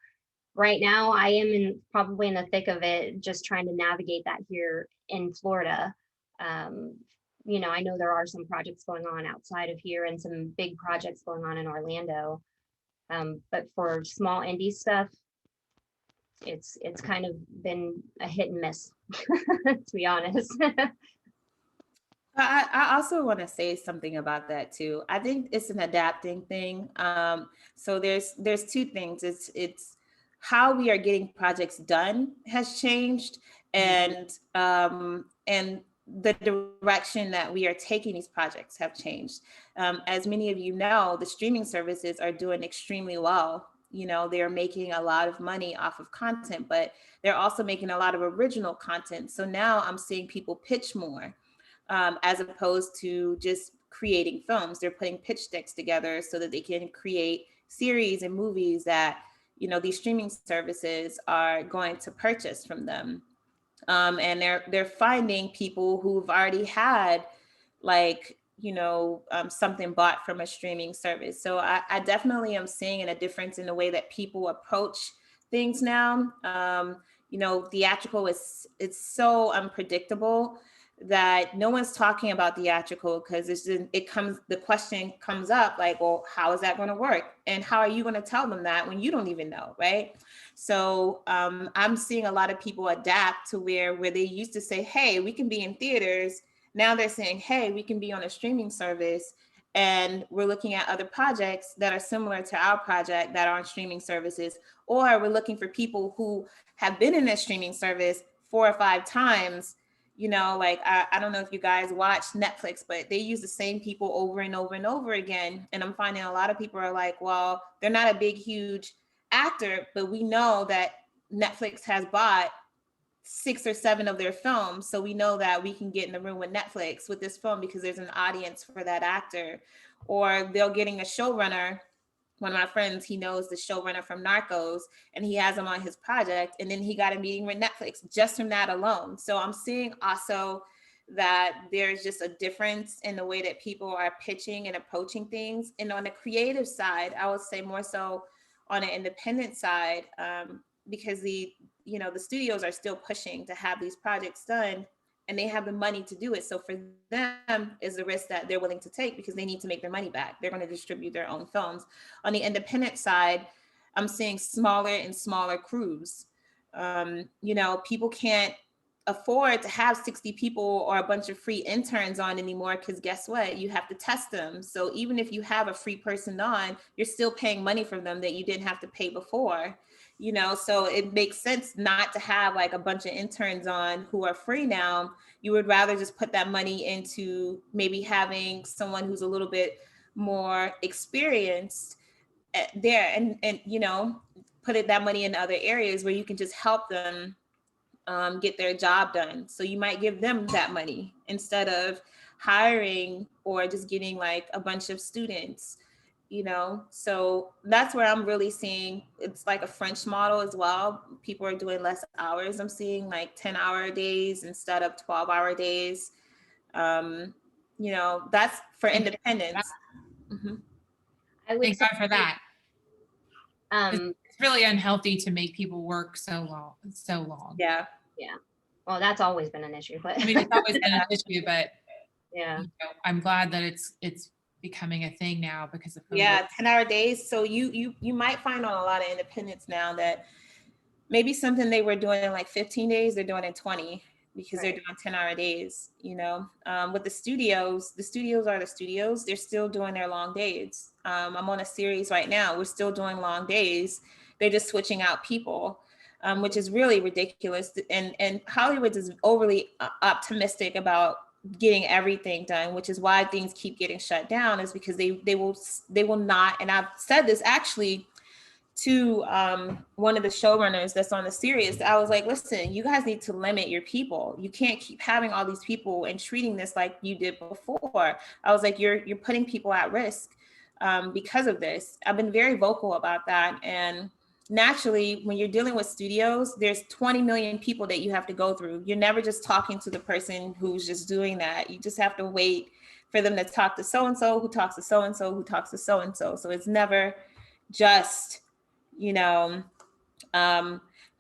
right now I am probably in the thick of it, just trying to navigate that here in Florida. You know, I know there are some projects going on outside of here and some big projects going on in Orlando. But for small indie stuff, it's kind of been a hit and miss, to be honest. I also want to say something about that too. I think it's an adapting thing. So there's two things. It's how we are getting projects done has changed, and the direction that we are taking these projects have changed. As many of you know, the streaming services are doing extremely well. You know, they're making a lot of money off of content, but they're also making a lot of original content. So now I'm seeing people pitch more. As opposed to just creating films. They're putting pitch decks together so that they can create series and movies that, you know, these streaming services are going to purchase from them. And they're finding people who've already had like, something bought from a streaming service. So I definitely am seeing a difference in the way that people approach things now. Theatrical it's so unpredictable that no one's talking about theatrical because the question comes up like, well, how is that going to work? And how are you going to tell them that when you don't even know, right? So I'm seeing a lot of people adapt to where they used to say, hey, we can be in theaters. Now they're saying, hey, we can be on a streaming service. And we're looking at other projects that are similar to our project that are on streaming services, or we're looking for people who have been in a streaming service 4 or 5 times. I don't know if you guys watch Netflix, but they use the same people over and over and over again. And I'm finding a lot of people are like, well, they're not a big, huge actor, but we know that Netflix has bought 6 or 7 of their films. So we know that we can get in the room with Netflix with this film because there's an audience for that actor. Or they're getting a showrunner. One of my friends, he knows the showrunner from Narcos and he has him on his project. And then he got a meeting with Netflix just from that alone. So I'm seeing also that there's just a difference in the way that people are pitching and approaching things. And on the creative side, I would say more so on an independent side, because the studios are still pushing to have these projects done and they have the money to do it. So for them is the risk that they're willing to take because they need to make their money back. They're going to distribute their own films. On the independent side, I'm seeing smaller and smaller crews. People can't afford to have 60 people or a bunch of free interns on anymore because guess what? You have to test them. So even if you have a free person on, you're still paying money for them that you didn't have to pay before. So it makes sense not to have like a bunch of interns on who are free now. You would rather just put that money into maybe having someone who's a little bit more experienced there and put that money in other areas where you can just help them get their job done. So you might give them that money instead of hiring or just getting like a bunch of students. So that's where I'm really seeing it's like a French model as well. People are doing less hours. I'm seeing like 10-hour days instead of 12-hour days. That's for independence. Mm-hmm. Thank God for that. Um, it's really unhealthy to make people work so long. Yeah. Well, that's always been an issue, but I mean, it's always been an issue, but yeah, I'm glad that it's becoming a thing now because of COVID. Yeah, 10-hour days. So you might find on a lot of independents now that maybe something they were doing in like 15 days, they're doing in 20 because they're doing 10-hour days, with the studios are the studios. They're still doing their long days. I'm on a series right now. We're still doing long days. They're just switching out people, which is really ridiculous. And Hollywood is overly optimistic about getting everything done, which is why things keep getting shut down, is because they will not. And I've said this actually to one of the showrunners that's on the series. I was like, listen, you guys need to limit your people. You can't keep having all these people and treating this like you did before. I was like, you're putting people at risk because of this. I've been very vocal about that. And naturally, when you're dealing with studios, there's 20 million people that you have to go through. You're never just talking to the person who's just doing that. You just have to wait for them to talk to so-and-so who talks to so-and-so who talks to so-and-so. So it's never just, how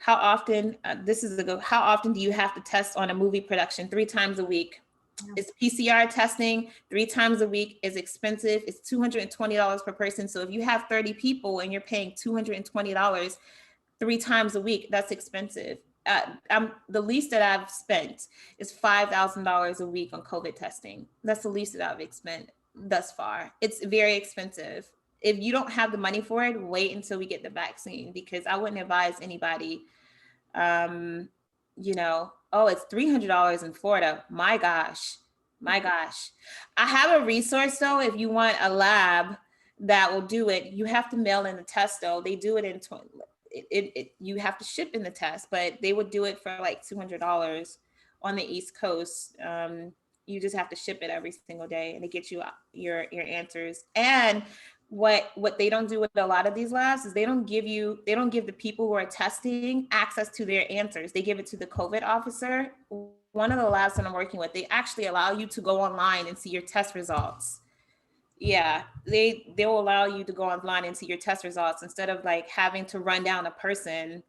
often, how often do you have to test on a movie production? 3 times a week. It's PCR testing 3 times a week is expensive. It's $220 per person. So if you have 30 people and you're paying $220 3 times a week, that's expensive. The least that I've spent is $5,000 a week on COVID testing. That's the least that I've spent thus far. It's very expensive. If you don't have the money for it, wait until we get the vaccine, because I wouldn't advise anybody, it's $300 in Florida. My gosh. I have a resource though. If you want a lab that will do it, you have to mail in the test though. They do it in you have to ship in the test, but they would do it for like $200 on the East Coast. You just have to ship it every single day and it gets you your answers. And what they don't do with a lot of these labs is they don't give the people who are testing access to their answers. They give it to the COVID officer, one of the labs that I'm working with, they actually allow you to go online and see your test results. Yeah, they will allow you to go online and see your test results instead of like having to run down a person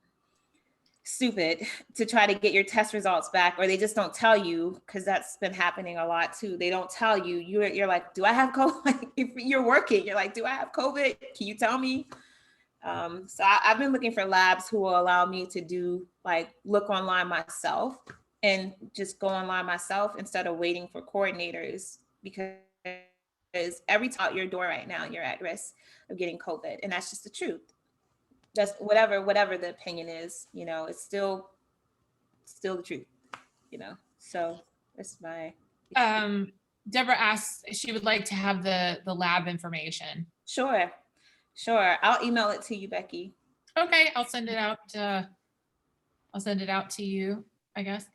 stupid to try to get your test results back, or they just don't tell you, because that's been happening a lot too. They don't tell you. You're like, do I have COVID? Like, if you're working, you're like, do I have COVID? Can you tell me? So I've been looking for labs who will allow me to do like look online myself and just go online myself instead of waiting for coordinators, because every time out your door right now, you're at risk of getting COVID, and that's just the truth. That's whatever the opinion is, you know, it's still the truth, you know. So that's my Deborah asks if she would like to have the lab information. Sure, I'll email it to you, Becky. Okay, I'll send it out to you, I guess.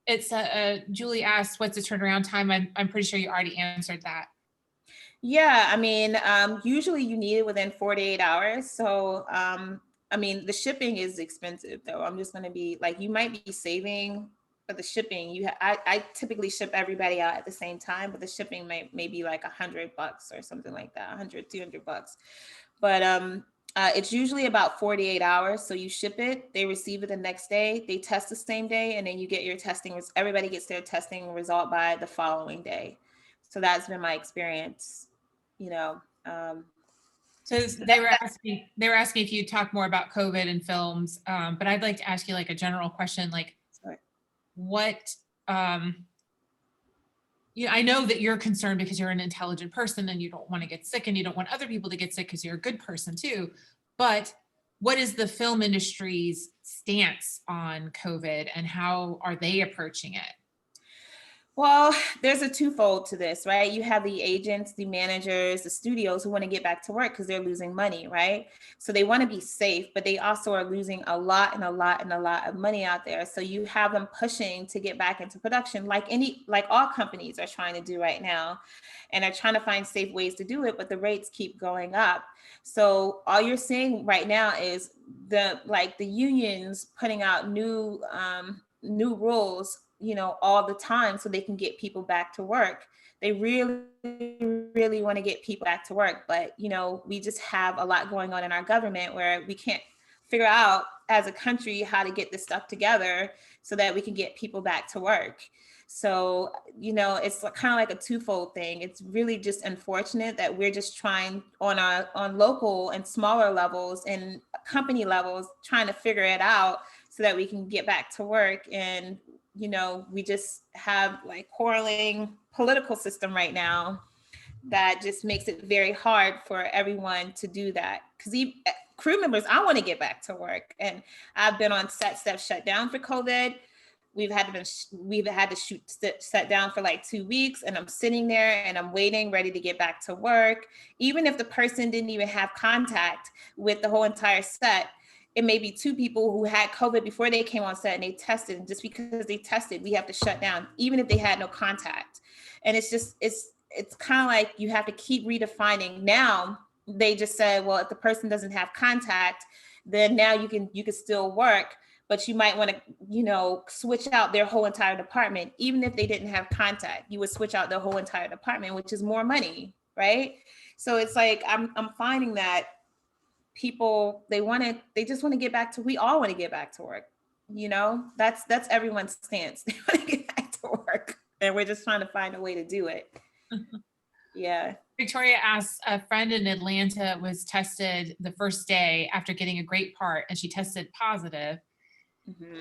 It's Julie asked, what's the turnaround time? I'm pretty sure you already answered that. Yeah, I mean, usually you need it within 48 hours. So, I mean, the shipping is expensive though. I'm just going to be like, you might be saving, but the shipping, I typically ship everybody out at the same time, but the shipping may be like $100 or something like that, $100-200. But it's usually about 48 hours. So you ship it, they receive it the next day, they test the same day, and then you get your testing. Everybody gets their testing result by the following day. So that's been my experience, you know. So they were asking if you talk more about COVID and films, but I'd like to ask you like a general question, like what, you know, I know that you're concerned because you're an intelligent person and you don't want to get sick and you don't want other people to get sick because you're a good person too. But what is the film industry's stance on COVID and how are they approaching it? Well, there's a twofold to this, right? You have the agents, the managers, the studios who want to get back to work because they're losing money, right? So they want to be safe, but they also are losing a lot of money out there. So you have them pushing to get back into production, like all companies are trying to do right now, and are trying to find safe ways to do it, but the rates keep going up. So all you're seeing right now is the unions putting out new rules, you know, all the time so they can get people back to work. They really want to get people back to work, but you know, we just have a lot going on in our government where we can't figure out as a country how to get this stuff together so that we can get people back to work. So, you know, it's kind of like a twofold thing. It's really just unfortunate that we're just trying on local and smaller levels and company levels, trying to figure it out so that we can get back to work. And you know, we just have like quarreling political system right now that just makes it very hard for everyone to do that. Because crew members, I want to get back to work, and I've been on sets that shut down for COVID. We've had to shoot set down for like 2 weeks, and I'm sitting there and I'm waiting, ready to get back to work. Even if the person didn't even have contact with the whole entire set, it may be 2 people who had COVID before they came on set and they tested. And just because they tested, we have to shut down, even if they had no contact. And it's just, it's kind of like you have to keep redefining. Now, they just said, well, if the person doesn't have contact, then now you can still work, but you might want to, you know, switch out their whole entire department. Even if they didn't have contact, you would switch out the whole entire department, which is more money, right? So it's like, I'm finding that people, they just want to get back to, we all want to get back to work. You know, that's everyone's stance. They want to get back to work, and we're just trying to find a way to do it. Yeah. Victoria asks, a friend in Atlanta was tested the first day after getting a great part, and she tested positive,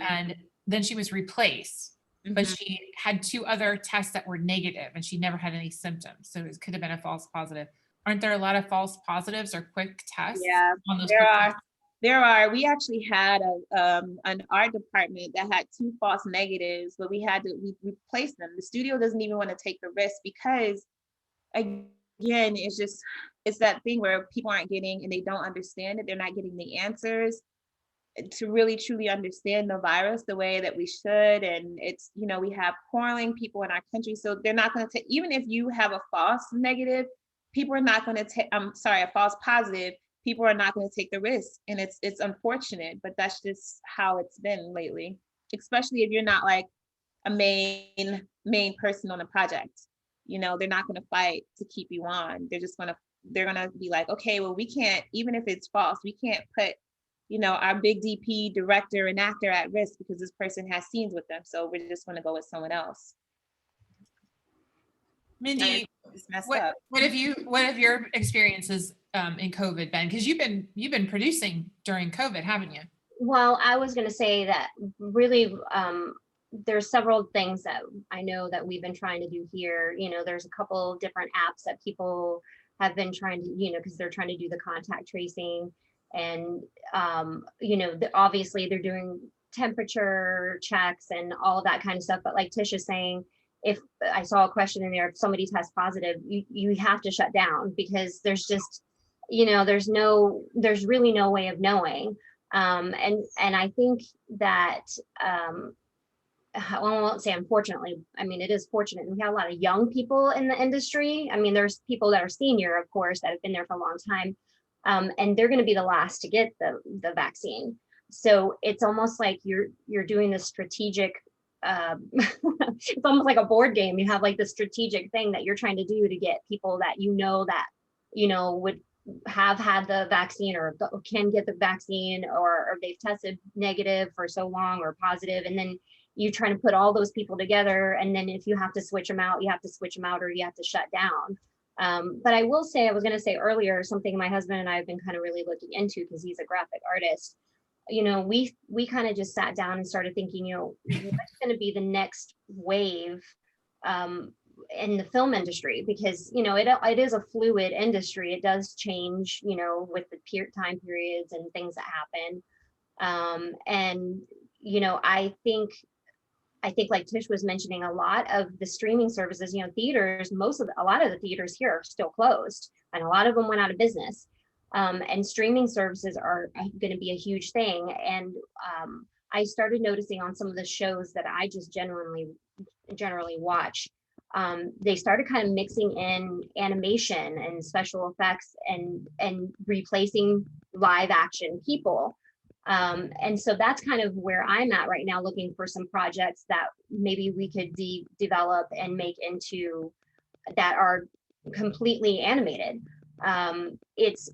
and then she was replaced, but she had 2 other tests that were negative and she never had any symptoms. So it could have been a false positive. Aren't there a lot of false positives or quick tests? Yeah, on those there are. We actually had an art department that had 2 false negatives, but we replaced them. The studio doesn't even want to take the risk because, again, it's that thing where people aren't getting, and they don't understand it. They're not getting the answers to really truly understand the virus the way that we should. And it's, you know, we have quarreling people in our country, so they're not going to take, even if you have a false negative, people are not going to take, a false positive, people are not going to take the risk. And it's unfortunate, but that's just how it's been lately, especially if you're not like a main person on the project. You know, they're not going to fight to keep you on. They're going to be like, okay, well, we can't, even if it's false, we can't put, you know, our big DP, director, and actor at risk because this person has scenes with them. So we're just going to go with someone else. Mindy, It's messed what up. have your experiences in COVID been? Because you've been producing during COVID, haven't you? Well, I was going to say that really, there's several things that I know that we've been trying to do here. You know, there's a couple different apps that people have been trying to, you know, because they're trying to do the contact tracing, and you know, obviously they're doing temperature checks and all of that kind of stuff. But like Tisha's saying, if I saw a question in there, if somebody tests positive, you have to shut down, because there's just, you know, there's really no way of knowing. And I think that, well, I won't say unfortunately, I mean, it is fortunate. We have a lot of young people in the industry. I mean, there's people that are senior, of course, that have been there for a long time. And they're going to be the last to get the vaccine. So it's almost like you're doing this strategic, it's almost like a board game. You have like the strategic thing that you're trying to do to get people that, you know, would have had the vaccine or can get the vaccine, or they've tested negative for so long or positive, and then you're trying to put all those people together, and then if you have to switch them out, you have to switch them out, or you have to shut down. But I will say, I was going to say earlier, something my husband and I have been kind of really looking into, because he's a graphic artist. You know, we kind of just sat down and started thinking, you know, what's going to be the next wave in the film industry, because, you know, it is a fluid industry. It does change, you know, with the time periods and things that happen. And, you know, I think like Tish was mentioning, a lot of the streaming services, you know, theaters, a lot of the theaters here are still closed, and a lot of them went out of business. And streaming services are going to be a huge thing. And I started noticing on some of the shows that I just generally watch, they started kind of mixing in animation and special effects and replacing live action people. And so that's kind of where I'm at right now, looking for some projects that maybe we could develop and make into that are completely animated. It's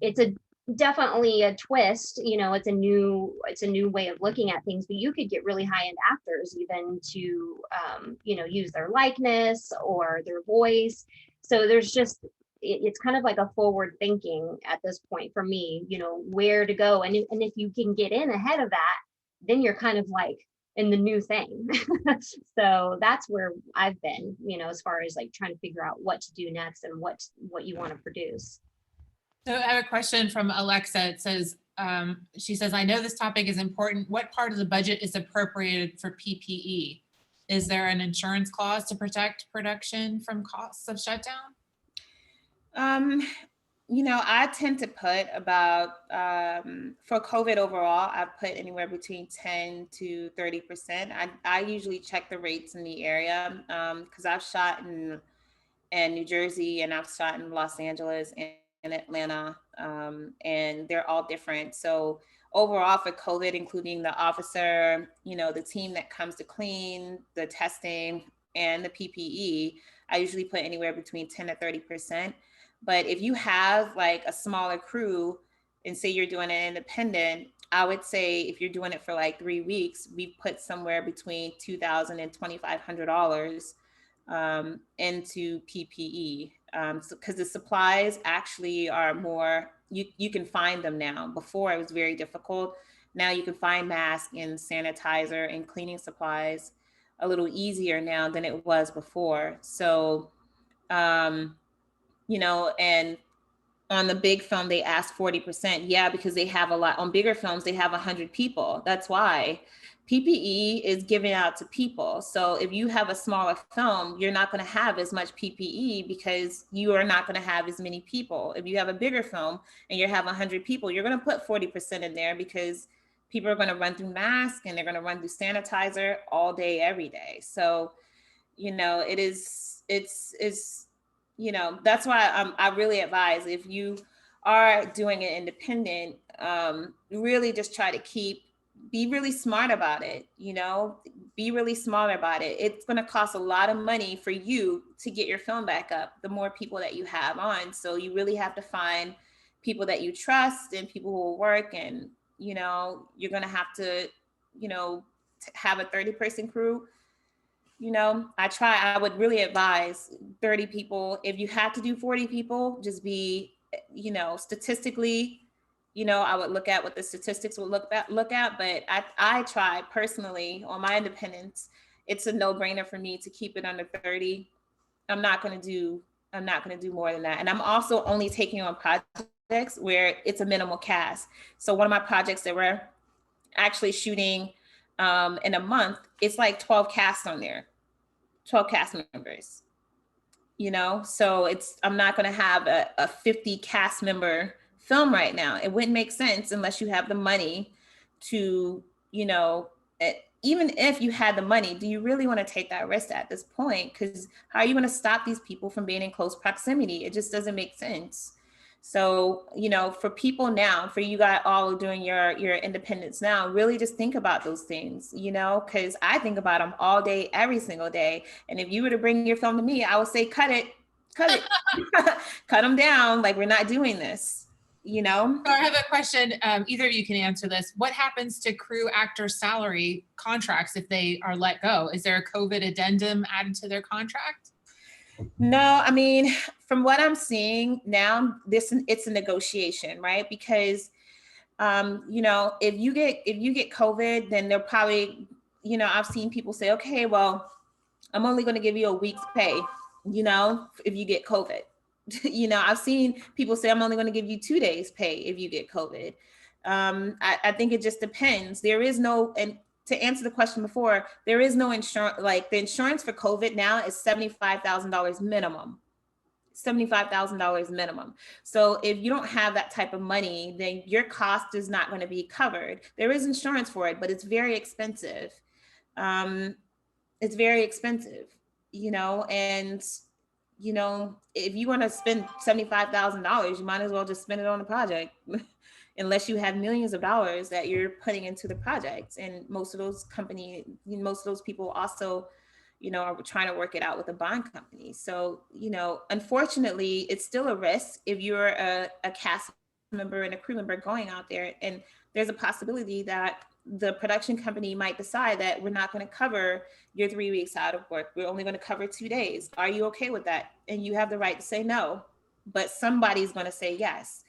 definitely a twist, you know, it's a new way of looking at things, but you could get really high-end actors even to, you know, use their likeness or their voice. So there's just, it's kind of like a forward thinking at this point for me, you know, where to go. And if you can get in ahead of that, then you're kind of like in the new thing. So that's where I've been, you know, as far as like trying to figure out what to do next and what you want to produce. So I have a question from Alexa. It says, she says, I know this topic is important. What part of the budget is appropriated for PPE? Is there an insurance clause to protect production from costs of shutdown? You know, I tend to put about, for COVID overall, I put anywhere between 10 to 30%. I usually check the rates in the area, because I've shot in New Jersey, and I've shot in Los Angeles and in Atlanta, and they're all different. So overall for COVID, including the officer, you know, the team that comes to clean, the testing, and the PPE, I usually put anywhere between 10 to 30%. But if you have like a smaller crew, and say you're doing an independent, I would say if you're doing it for like 3 weeks, we put somewhere between $2,000 and $2,500 into PPE, because the supplies actually are more, you can find them now. Before it was very difficult. Now you can find masks and sanitizer and cleaning supplies a little easier now than it was before. So, you know, and on the big film, they ask 40%. Yeah, because they have a lot. On bigger films, they have 100 people. That's why PPE is given out to people. So if you have a smaller film, you're not going to have as much PPE because you are not going to have as many people. If you have a bigger film and you have 100 people, you're going to put 40% in there, because people are going to run through masks and they're going to run through sanitizer all day, every day. So, you know, it's, you know, that's why I really advise, if you are doing it independent, really just try to be really smart about it, you know, be really smart about it. It's going to cost a lot of money for you to get your film back up, the more people that you have on. So you really have to find people that you trust and people who will work. And, you know, you're going to have to, you know, have a 30-person crew. You know, I would really advise 30 people. If you have to do 40 people, just be, you know, statistically, you know, I would look at what the statistics would look at, but I try personally on my independence, it's a no-brainer for me to keep it under 30. I'm not going to do more than that. And I'm also only taking on projects where it's a minimal cast. So one of my projects that we're actually shooting in a month, it's like 12 casts on there, 12 cast members, you know? So I'm not going to have a 50 cast member film right now. It wouldn't make sense unless you have the money to, you know, even if you had the money, do you really want to take that risk at this point? Because how are you going to stop these people from being in close proximity? It just doesn't make sense. So, you know, for people now, for you guys all doing your independence now, really just think about those things, you know, because I think about them all day, every single day. And if you were to bring your film to me, I would say, cut it, cut them down. Like, we're not doing this, you know? So I have a question. Either of you can answer this. What happens to crew actor salary contracts if they are let go? Is there a COVID addendum added to their contract? No, I mean, from what I'm seeing now, it's a negotiation, right? Because, you know, if you get COVID, then they're probably, you know, I've seen people say, okay, well, I'm only going to give you a week's pay, you know, if you get COVID. You know, I've seen people say, I'm only going to give you 2 days pay if you get COVID. I think it just depends. There is no, and to answer the question before, there is no insurance, like the insurance for COVID now is $75,000 minimum. $75,000 minimum. So if you don't have that type of money, then your cost is not going to be covered. There is insurance for it, but it's very expensive. It's very expensive, you know, and, you know, if you want to spend $75,000, you might as well just spend it on the project. Unless you have millions of dollars that you're putting into the project. And most of those people also, you know, are trying to work it out with a bond company. So, you know, unfortunately, it's still a risk if you're a cast member and a crew member going out there. And there's a possibility that the production company might decide that we're not going to cover your 3 weeks out of work. We're only going to cover 2 days. Are you okay with that? And you have the right to say no, but somebody's going to say yes.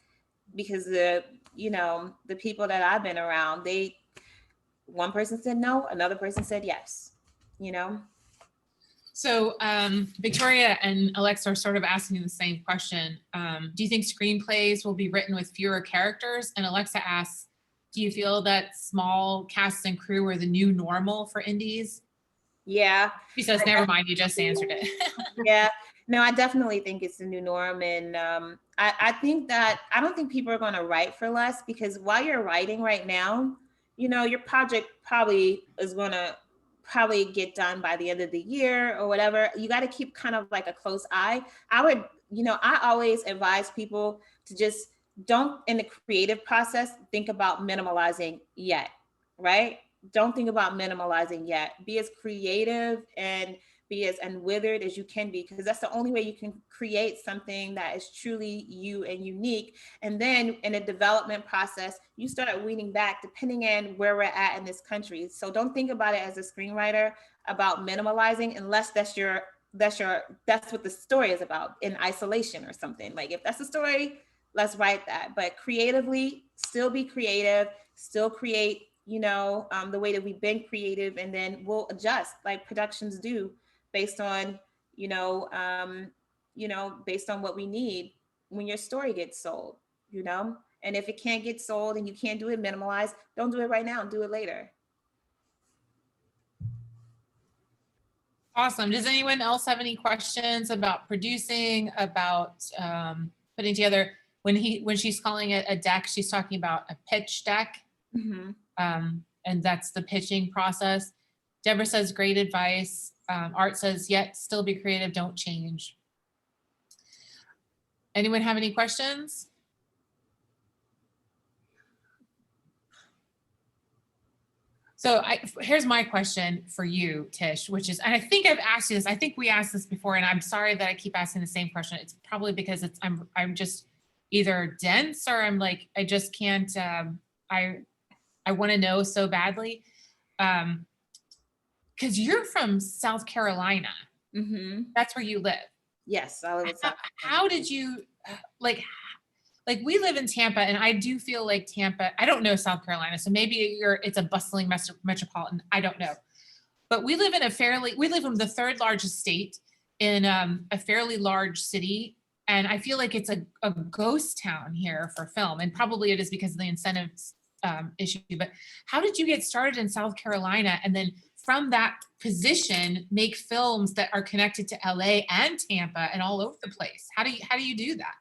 Because the people that I've been around, one person said no, another person said yes, you know? So Victoria and Alexa are sort of asking the same question. Do you think screenplays will be written with fewer characters? And Alexa asks, do you feel that small casts and crew are the new normal for indies? Yeah. She says, never mind, you just answered it. Yeah. No, I definitely think it's the new norm. And I think that, I don't think people are going to write for less, because while you're writing right now, you know, your project probably is going to get done by the end of the year or whatever. You got to keep kind of like a close eye. I always advise people to just don't, in the creative process, think about minimalizing yet, right? Don't think about minimalizing yet. Be as creative and be as unwithered as you can be, because that's the only way you can create something that is truly you and unique. And then in a development process, you start weaning back depending on where we're at in this country. So don't think about it as a screenwriter about minimalizing, unless that's what the story is about, in isolation or something. Like, if that's the story, let's write that. But creatively, still be creative, still create, you know, the way that we've been creative, and then we'll adjust like productions do based on, based on what we need when your story gets sold, you know? And if it can't get sold and you can't do it minimalized, don't do it right now, do it later. Awesome. Does anyone else have any questions about producing, about putting together, when she's calling it a deck, she's talking about a pitch deck. Mm-hmm. And that's the pitching process. Deborah says, great advice. Art says, yet still be creative, don't change. Anyone have any questions? So here's my question for you, Tish, which is, and I think I've asked you this, I think we asked this before, and I'm sorry that I keep asking the same question. It's probably because I'm just either dense or I'm like, I just can't, I want to know so badly. Because you're from South Carolina. Mm-hmm. That's where you live. Yes, I live in South How did you, like we live in Tampa, and I do feel like Tampa, I don't know South Carolina, so maybe it's a bustling metropolitan, I don't know. But we live in the third largest state in a fairly large city. And I feel like it's a ghost town here for film. And probably it is because of the incentives issue. But how did you get started in South Carolina? And then from that position, make films that are connected to LA and Tampa and all over the place? How do you do that?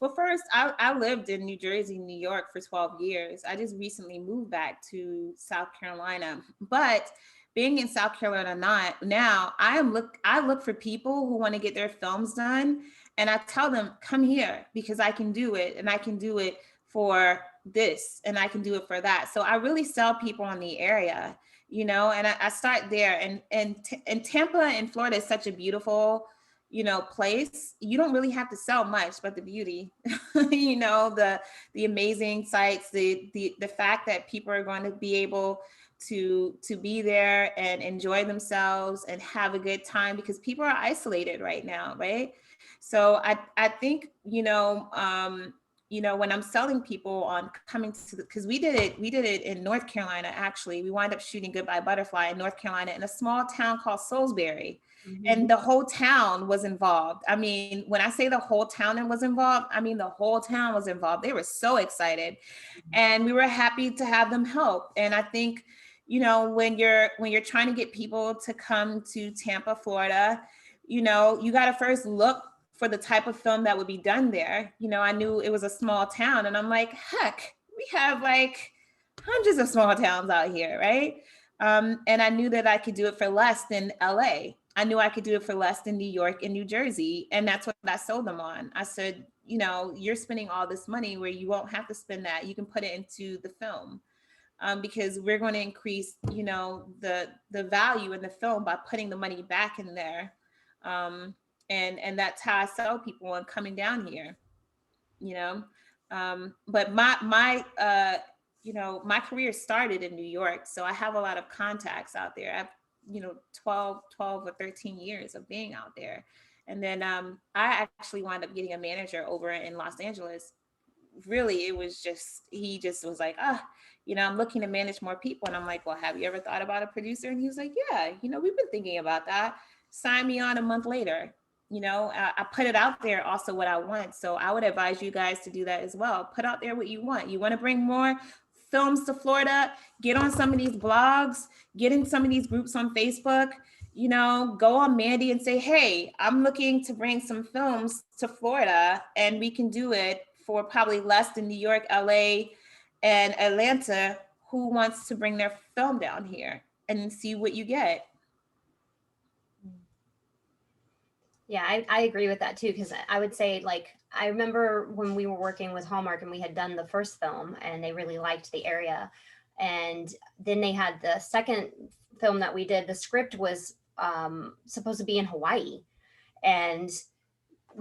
Well, first, I lived in New Jersey, New York for 12 years. I just recently moved back to South Carolina. But being in South Carolina now, I look for people who want to get their films done. And I tell them, come here because I can do it. And I can do it for this and I can do it for that. So I really sell people on the area, you know, and I start there. And Tampa in Florida is such a beautiful, you know, place. You don't really have to sell much, but the beauty, you know, the amazing sights, the fact that people are going to be able to be there and enjoy themselves and have a good time because people are isolated right now, right? So I think, you know, when I'm selling people on coming to because we did it in North Carolina, actually. We wound up shooting Goodbye Butterfly in North Carolina in a small town called Salisbury. Mm-hmm. And the whole town was involved. I mean, when I say the whole town was involved, I mean, the whole town was involved. They were so excited. Mm-hmm. And we were happy to have them help. And I think, you know, when you're trying to get people to come to Tampa, Florida, you know, you got to first look for the type of film that would be done there. You know, I knew it was a small town and I'm like, heck, we have like hundreds of small towns out here, right? And I knew that I could do it for less than LA. I knew I could do it for less than New York and New Jersey. And that's what I sold them on. I said, you know, you're spending all this money where you won't have to spend that. You can put it into the film because we're going to increase, you know, the value in the film by putting the money back in there. And that's how I sell people on coming down here, you know. But my you know, my career started in New York, so I have a lot of contacts out there. I've, you know, 12 or 13 years of being out there. And then I actually wound up getting a manager over in Los Angeles. Really, it was just, he just was like, you know, I'm looking to manage more people. And I'm like, well, have you ever thought about a producer? And he was like, yeah, you know, we've been thinking about that. Sign me on a month later. You know, I put it out there also what I want. So I would advise you guys to do that as well. Put out there what you want. You want to bring more films to Florida, get on some of these blogs, get in some of these groups on Facebook, you know, go on Mandy and say, hey, I'm looking to bring some films to Florida and we can do it for probably less than New York, LA, and Atlanta. Who wants to bring their film down here and see what you get? Yeah, I agree with that too, because I would say, like, I remember when we were working with Hallmark and we had done the first film and they really liked the area. And then they had the second film that we did. The script was supposed to be in Hawaii. And,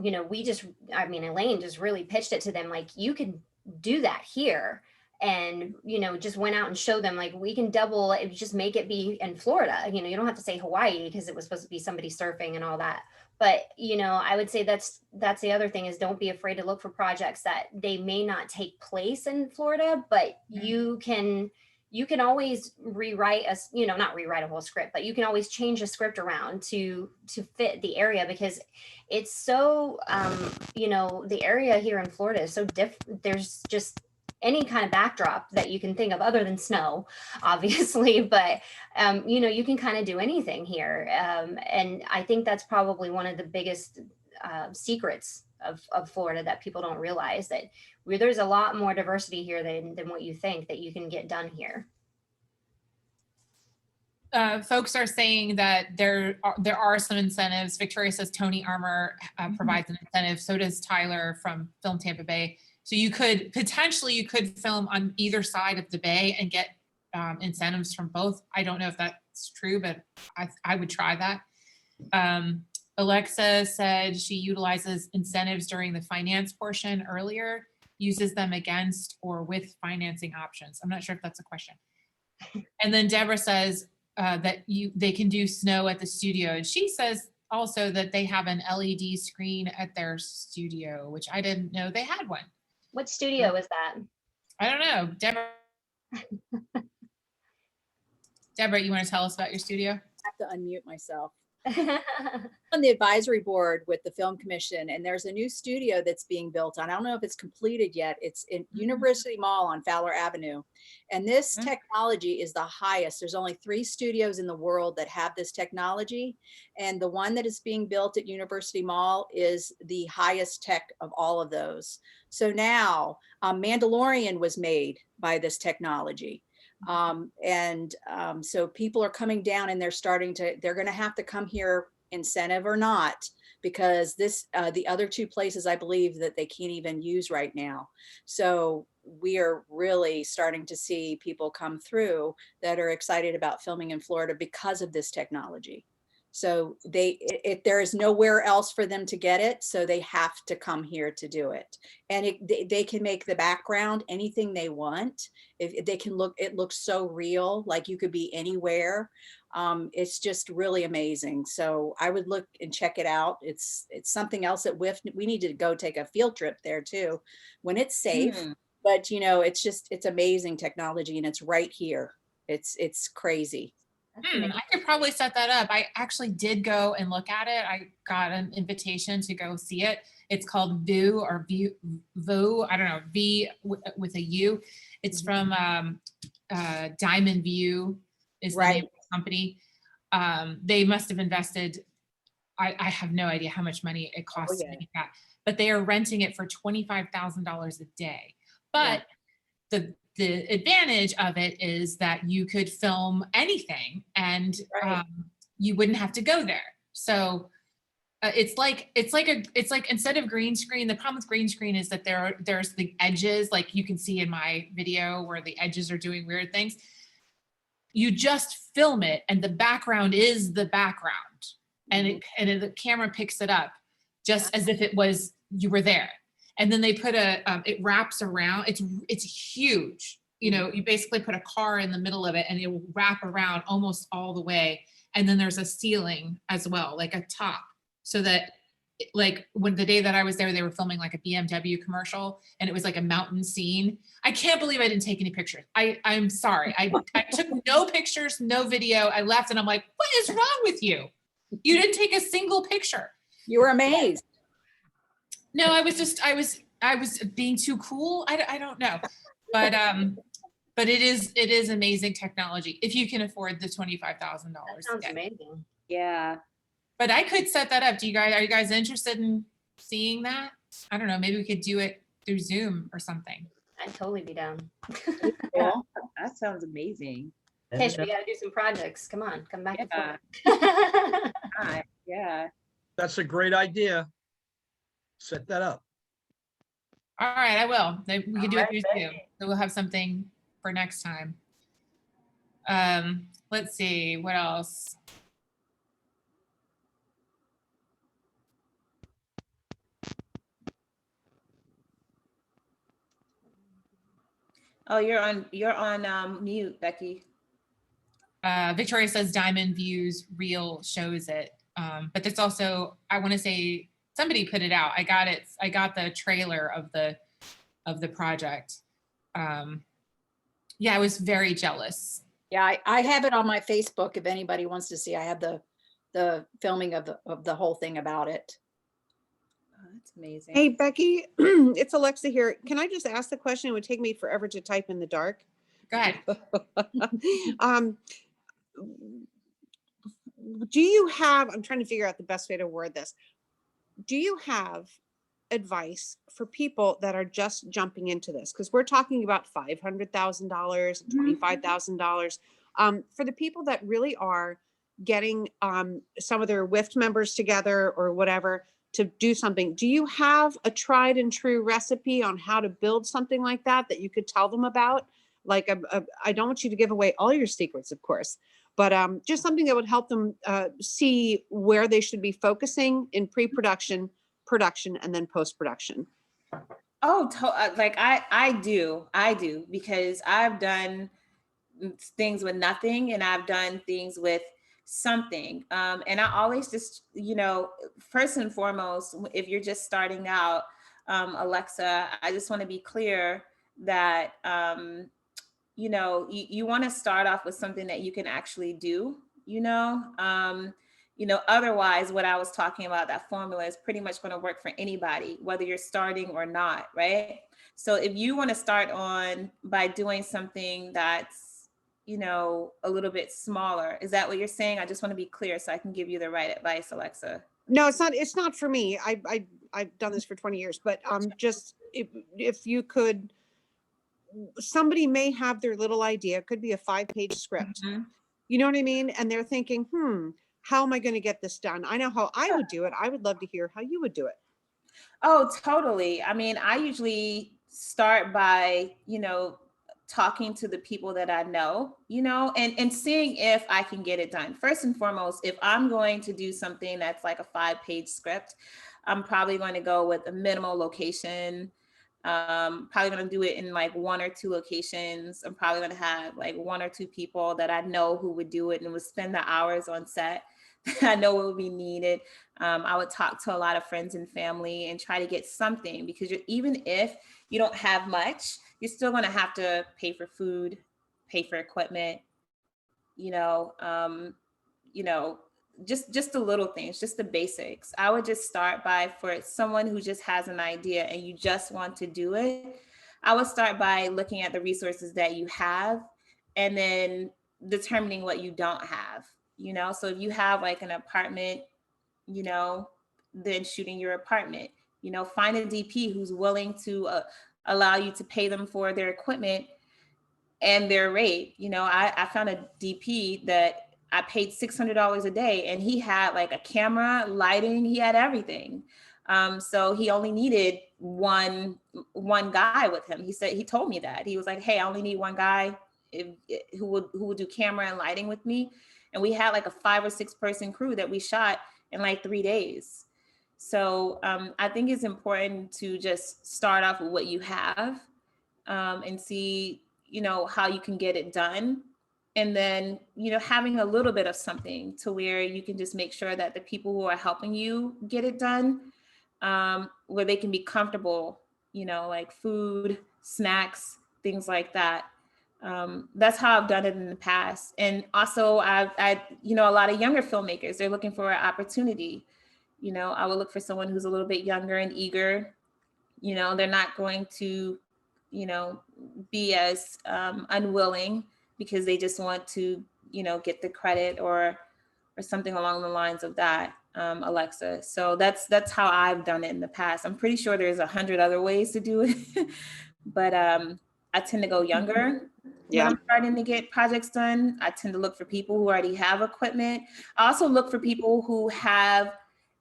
you know, Elaine just really pitched it to them, like, you can do that here. And, you know, just went out and showed them, like, we can double it, just make it be in Florida. You know, you don't have to say Hawaii because it was supposed to be somebody surfing and all that. But, you know, I would say that's the other thing is don't be afraid to look for projects that they may not take place in Florida, but you can always rewrite not rewrite a whole script, but you can always change a script around to fit the area because it's so, you know, the area here in Florida is so different. There's just any kind of backdrop that you can think of other than snow, obviously, but you know, you can kind of do anything here. And I think that's probably one of the biggest secrets of Florida that people don't realize, that there's a lot more diversity here than what you think that you can get done here. Folks are saying that there are some incentives. Victoria says Tony Armour provides an incentive. So does Tyler from Film Tampa Bay. So you could film on either side of the bay and get incentives from both. I don't know if that's true, but I would try that. Alexa said she utilizes incentives during the finance portion earlier, uses them against or with financing options. I'm not sure if that's a question. And then Deborah says that they can do snow at the studio. And she says also that they have an LED screen at their studio, which I didn't know they had one. What studio is that? I don't know. Deborah, you want to tell us about your studio? I have to unmute myself. On the advisory board with the Film Commission, and there's a new studio that's being built on. I don't know if it's completed yet. It's in University Mall on Fowler Avenue. And this technology is the highest. There's only 3 studios in the world that have this technology. And the one that is being built at University Mall is the highest tech of all of those. So now Mandalorian was made by this technology. So people are coming down and they're going to have to come here, incentive or not, because the other 2 places I believe that they can't even use right now. So we are really starting to see people come through that are excited about filming in Florida because of this technology. So there is nowhere else for them to get it. So they have to come here to do it. And they can make the background anything they want. If they can it looks so real, like you could be anywhere. It's just really amazing. So I would look and check it out. It's something else at WIFT. We need to go take a field trip there too, when it's safe. But it's amazing technology and it's right here. It's crazy. I could probably set that up. I actually did go and look at it. I got an invitation to go see it. It's called VU or VU, I don't know, V with a U. It's from Diamond View is the name of the company. They must have invested, I have no idea how much money it costs to make that, but they are renting it for $25,000 a day. But the advantage of it is that you could film anything and you wouldn't have to go there. So it's like instead of green screen, the problem with green screen is that there's the edges, like you can see in my video where the edges are doing weird things. You just film it and the background is the background, and the camera picks it up just as if you were there. And then they put it wraps around, it's huge. You basically put a car in the middle of it and it will wrap around almost all the way. And then there's a ceiling as well, like a top. So that like when the day that I was there, they were filming like a BMW commercial and it was like a mountain scene. I can't believe I didn't take any pictures. I'm sorry. I took no pictures, no video. I left and I'm like, what is wrong with you? You didn't take a single picture. You were amazed. No, I was being too cool. I don't know, but it is amazing technology if you can afford the $25,000. That sounds amazing. Yeah. But I could set that up. Are you guys interested in seeing that? I don't know. Maybe we could do it through Zoom or something. I'd totally be down. Yeah, that sounds amazing. Tish, we gotta do some projects. Come on, come back. Yeah. That's a great idea. Set that up. All right, I will. We can do it through Alright, Zoom. So we'll have something for next time. Let's see, what else? Oh, you're on mute, Becky. Victoria says Diamond Views Reel shows it. But there's also, I want to say somebody put it out. I got the trailer of the project. Yeah, I was very jealous. Yeah, I have it on my Facebook if anybody wants to see. I have the filming of the whole thing about it. Oh, that's amazing. Hey, Becky, it's Alexa here. Can I just ask the question? It would take me forever to type in the dark. Go ahead. Do you have, I'm trying to figure out the best way to word this. Do you have advice for people that are just jumping into this? Because we're talking about $500,000, $25,000. For the people that really are getting some of their WIFT members together or whatever to do something, do you have a tried and true recipe on how to build something like that you could tell them about like I don't want you to give away all your secrets, of course, but just something that would help them see where they should be focusing in pre-production, production, and then post-production. Oh, like I do because I've done things with nothing and I've done things with something. And I always just, first and foremost, if you're just starting out, Alexa, I just want to be clear that, you want to start off with something that you can actually do, otherwise what I was talking about, that formula is pretty much going to work for anybody, whether you're starting or not, right? So if you want to start on by doing something that's, a little bit smaller, is that what you're saying? I just want to be clear so I can give you the right advice, Alexa. No, it's not for me. I've done this for 20 years, but just if you could, somebody may have their little idea. It could be a 5-page script. Mm-hmm. You know what I mean? And they're thinking, how am I going to get this done? I know how I would do it. I would love to hear how you would do it. Oh, totally. I mean, I usually start by, talking to the people that I know, and seeing if I can get it done. First and foremost, if I'm going to do something that's like a 5-page script, I'm probably going to go with a minimal location. Probably going to do it in like 1 or 2 locations. I'm probably going to have like 1 or 2 people that I know who would do it and would spend the hours on set. I know what would be needed. I would talk to a lot of friends and family and try to get something, because even if you don't have much, you're still going to have to pay for food, pay for equipment, just the little things, just the basics. I would just start by, for someone who just has an idea and you just want to do it, I would start by looking at the resources that you have and then determining what you don't have. So if you have like an apartment, then shooting your apartment, find a DP who's willing to allow you to pay them for their equipment and their rate. I found a DP that I paid $600 a day and he had like a camera, lighting, he had everything. So he only needed one guy with him. He told me that. He was like, hey, I only need one guy who will do camera and lighting with me. And we had like a 5 or 6 person crew that we shot in like 3 days. So I think it's important to just start off with what you have and see, how you can get it done. And then, having a little bit of something to where you can just make sure that the people who are helping you get it done, where they can be comfortable, like food, snacks, things like that. That's how I've done it in the past. And also I a lot of younger filmmakers, they're looking for an opportunity. I would look for someone who's a little bit younger and eager. They're not going to, be as unwilling because they just want to, get the credit or something along the lines of that, Alexa. So that's how I've done it in the past. I'm pretty sure there's 100 other ways to do it, but I tend to go younger. Yeah. When I'm starting to get projects done, I tend to look for people who already have equipment. I also look for people who have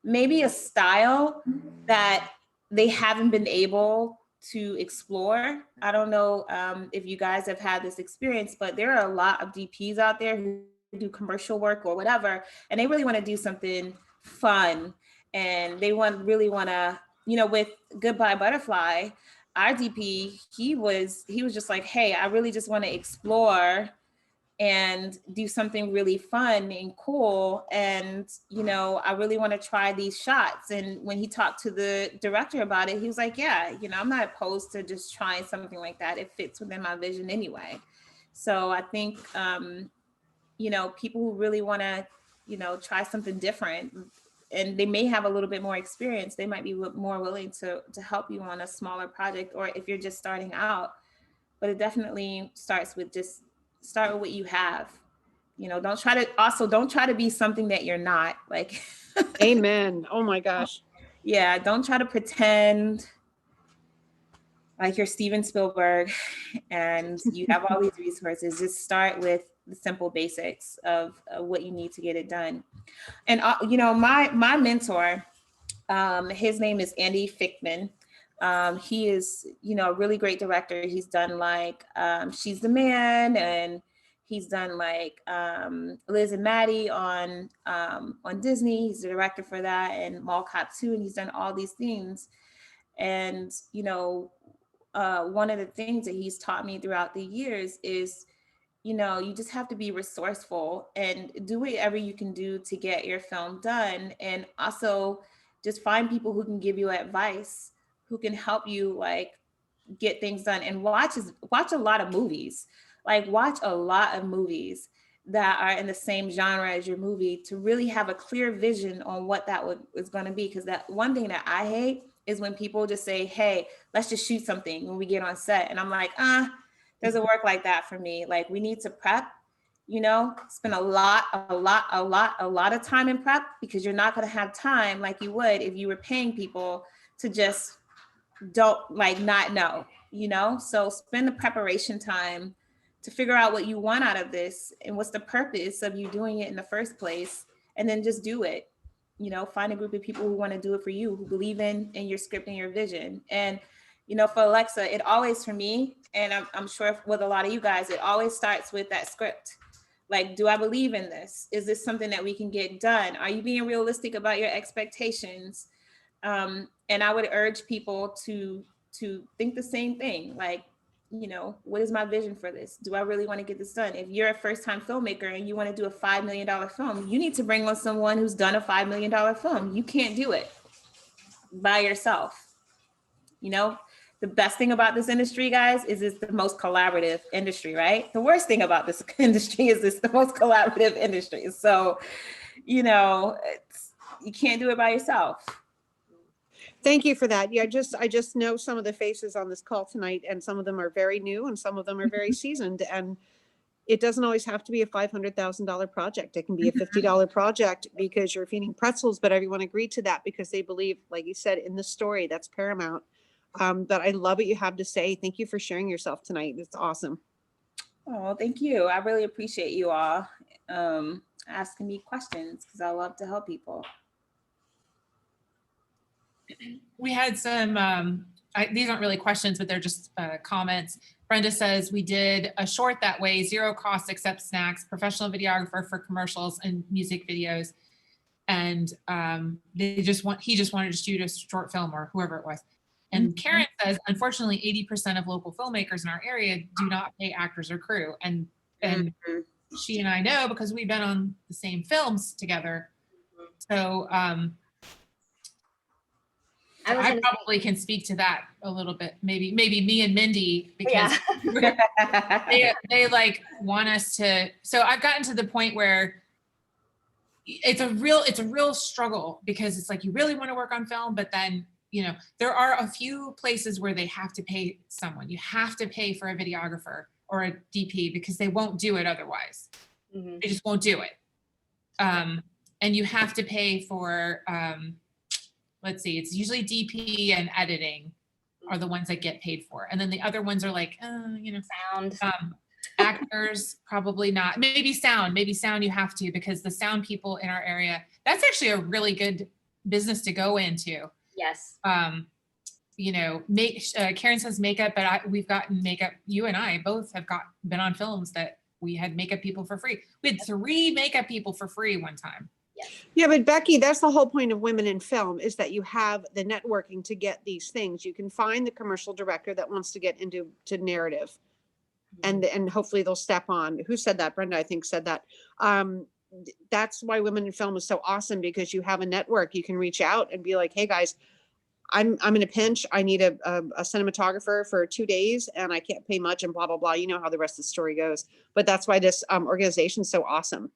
maybe a style that they haven't been able to explore. I don't know if you guys have had this experience, but there are a lot of DPs out there who do commercial work or whatever, and they really want to do something fun. And they really want to, with Goodbye Butterfly, our DP, he was just like, hey, I really just want to explore and do something really fun and cool. And, I really want to try these shots. And when he talked to the director about it, he was like, yeah, I'm not opposed to just trying something like that. It fits within my vision anyway. So I think, people who really want to, try something different, and they may have a little bit more experience, they might be more willing to help you on a smaller project, or if you're just starting out. But it definitely starts with just start with what you have. Don't try to be something that you're not, like. Amen. Oh my gosh. Yeah, don't try to pretend like you're Steven Spielberg and you have all these resources. Just start with the simple basics of what you need to get it done. And my mentor, his name is Andy Fickman. He is, a really great director. He's done like She's the Man, and he's done like Liz and Maddie on Disney. He's the director for that, and Mall Cop 2, and he's done all these things. And one of the things that he's taught me throughout the years is, you just have to be resourceful and do whatever you can do to get your film done, and also just find people who can give you advice, who can help you like get things done, and watch a lot of movies. Like watch a lot of movies that are in the same genre as your movie to really have a clear vision on what that is going to be. Because that one thing that I hate is when people just say, hey, let's just shoot something when we get on set. And I'm like, doesn't work like that for me. Like we need to prep, spend a lot of time in prep, because you're not going to have time like you would if you were paying people to just not know, so spend the preparation time to figure out what you want out of this and what's the purpose of you doing it in the first place, and then just do it. Find a group of people who want to do it for you, who believe in your script and your vision. And for Alexa, it always, for me, and I'm sure with a lot of you guys, it always starts with that script. Like, do I believe in this? Is this something that we can get done? Are you being realistic about your expectations? And I would urge people to think the same thing. Like, what is my vision for this? Do I really want to get this done? If you're a first-time filmmaker and you want to do a $5 million film, you need to bring on someone who's done a $5 million film. You can't do it by yourself. The best thing about this industry, guys, is it's the most collaborative industry, right? The worst thing about this industry is it's the most collaborative industry. So, you can't do it by yourself. Thank you for that. Yeah, I just know some of the faces on this call tonight, and some of them are very new and some of them are very seasoned. And it doesn't always have to be a $500,000 project. It can be a $50 project because you're feeding pretzels, but everyone agreed to that because they believe, like you said, in the story. That's paramount. But I love what you have to say. Thank you for sharing yourself tonight. It's awesome. Oh, thank you. I really appreciate you all asking me questions, because I love to help people. We had some, these aren't really questions, but they're just comments. Brenda says, we did a short that way, 0 cost except snacks, professional videographer for commercials and music videos. And he just wanted to shoot a short film, or whoever it was. And Karen says, unfortunately, 80% of local filmmakers in our area do not pay actors or crew. And she and I know, because we've been on the same films together. So I probably can speak to that a little bit. Maybe me and Mindy, because they like want us to. So I've gotten to the point where it's a real struggle, because it's like you really want to work on film, but then there are a few places where they have to pay someone. You have to pay for a videographer or a DP because they won't do it otherwise. They just won't do it. And you have to pay for. Let's see, it's usually DP and editing are the ones that get paid for. And then the other ones are like, sound. Actors, probably not. Maybe sound you have to, because the sound people in our area, that's actually a really good business to go into. Yes. Karen says makeup, but we've gotten makeup. You and I both have been on films that we had makeup people for free. We had 3 makeup people for free one time. Yeah, but Becky, that's the whole point of women in film, is that you have the networking to get these things. You can find the commercial director that wants to get into narrative, and hopefully they'll step on. Who said that? Brenda, I think, said that. That's why women in film is so awesome, because you have a network. You can reach out and be like, hey guys, I'm in a pinch. I need a cinematographer for 2 days and I can't pay much, and blah, blah, blah. You know how the rest of the story goes. But that's why this organization is so awesome.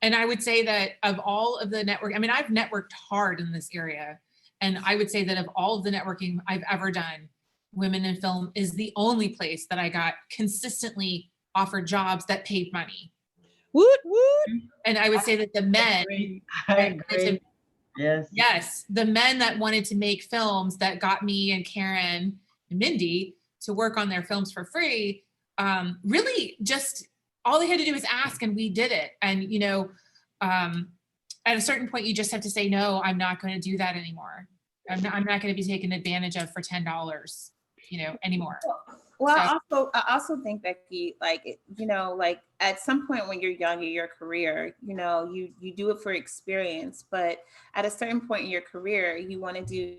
And I would say that of all of the network, I mean, I've networked hard in this area. And I would say that of all of the networking I've ever done, women in film is the only place that I got consistently offered jobs that paid money. Woot, woot. And I would say that the men, I agree. Yes, the men that wanted to make films that got me and Karen and Mindy to work on their films for free, really just all they had to do was ask, and we did it. And, at a certain point, you just have to say, no, I'm not going to do that anymore. I'm not going to be taken advantage of for $10, anymore. Well, So- I also think, Becky, like, like at some point when you're young in your career, you do it for experience, but at a certain point in your career, you want to do,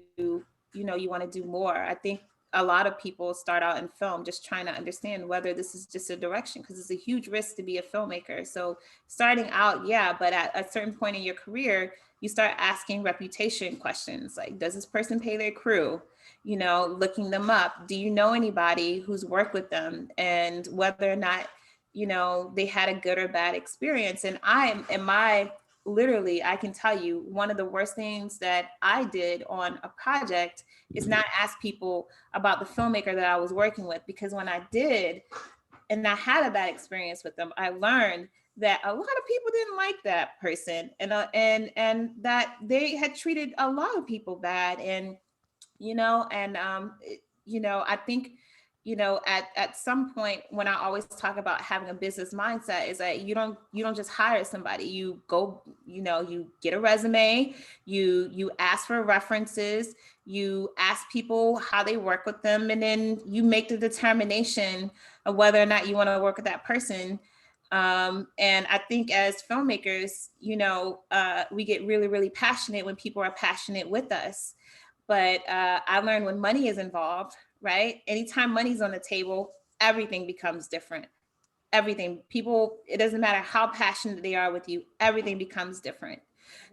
you want to do more. I think a lot of people start out in film just trying to understand whether this is just a direction, because it's a huge risk to be a filmmaker. So starting out, yeah, but at a certain point in your career, you start asking reputation questions like, does this person pay their crew? Looking them up. Do you know anybody who's worked with them, and whether or not, they had a good or bad experience? And literally, I can tell you, one of the worst things that I did on a project is not ask people about the filmmaker that I was working with, because when I did, and I had a bad experience with them, I learned that a lot of people didn't like that person, and that they had treated a lot of people bad. And I think, at some point, when I always talk about having a business mindset, is that you don't just hire somebody. You go, you get a resume, you ask for references, you ask people how they work with them, and then you make the determination of whether or not you want to work with that person. And I think as filmmakers, we get really, really passionate when people are passionate with us. But I learned when money is involved, right? Anytime money's on the table, everything becomes different. Everything. People, it doesn't matter how passionate they are with you, everything becomes different.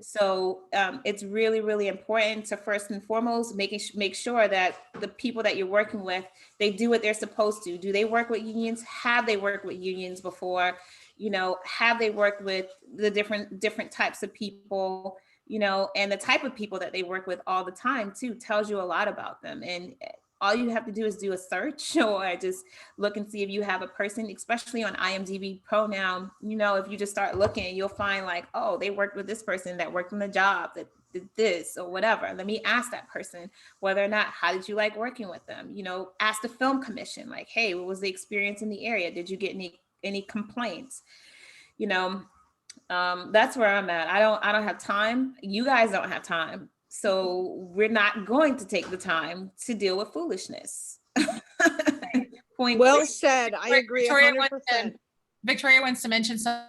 So it's really, really important to, first and foremost, make sure that the people that you're working with, they do what they're supposed to. Do they work with unions? Have they worked with unions before? Have they worked with the different types of people? And the type of people that they work with all the time too tells you a lot about them. And all you have to do is do a search or just look and see if you have a person, especially on IMDb Pro now. If you just start looking, you'll find like, oh, they worked with this person that worked on the job that did this or whatever. Let me ask that person whether or not, how did you like working with them? Ask the film commission, like, hey, what was the experience in the area? Did you get any complaints? That's where I'm at. I don't have time. You guys don't have time. So we're not going to take the time to deal with foolishness. Point. Well said. I agree Victoria 100%. Victoria wants to mention something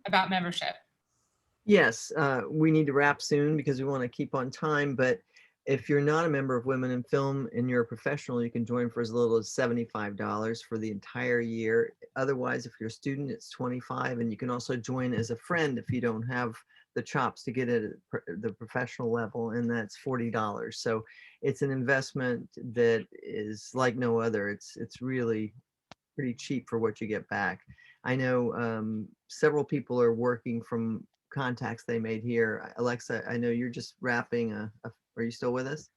about membership. Yes, we need to wrap soon because we want to keep on time. But if you're not a member of Women in Film and you're a professional, you can join for as little as $75 for the entire year. Otherwise, if you're a student, it's $25. And you can also join as a friend if you don't have the chops to get it at the professional level, and that's $40. So it's an investment that is like no other. It's really pretty cheap for what you get back. I know several people are working from contacts they made here. Alexa, I know you're just wrapping are you still with us?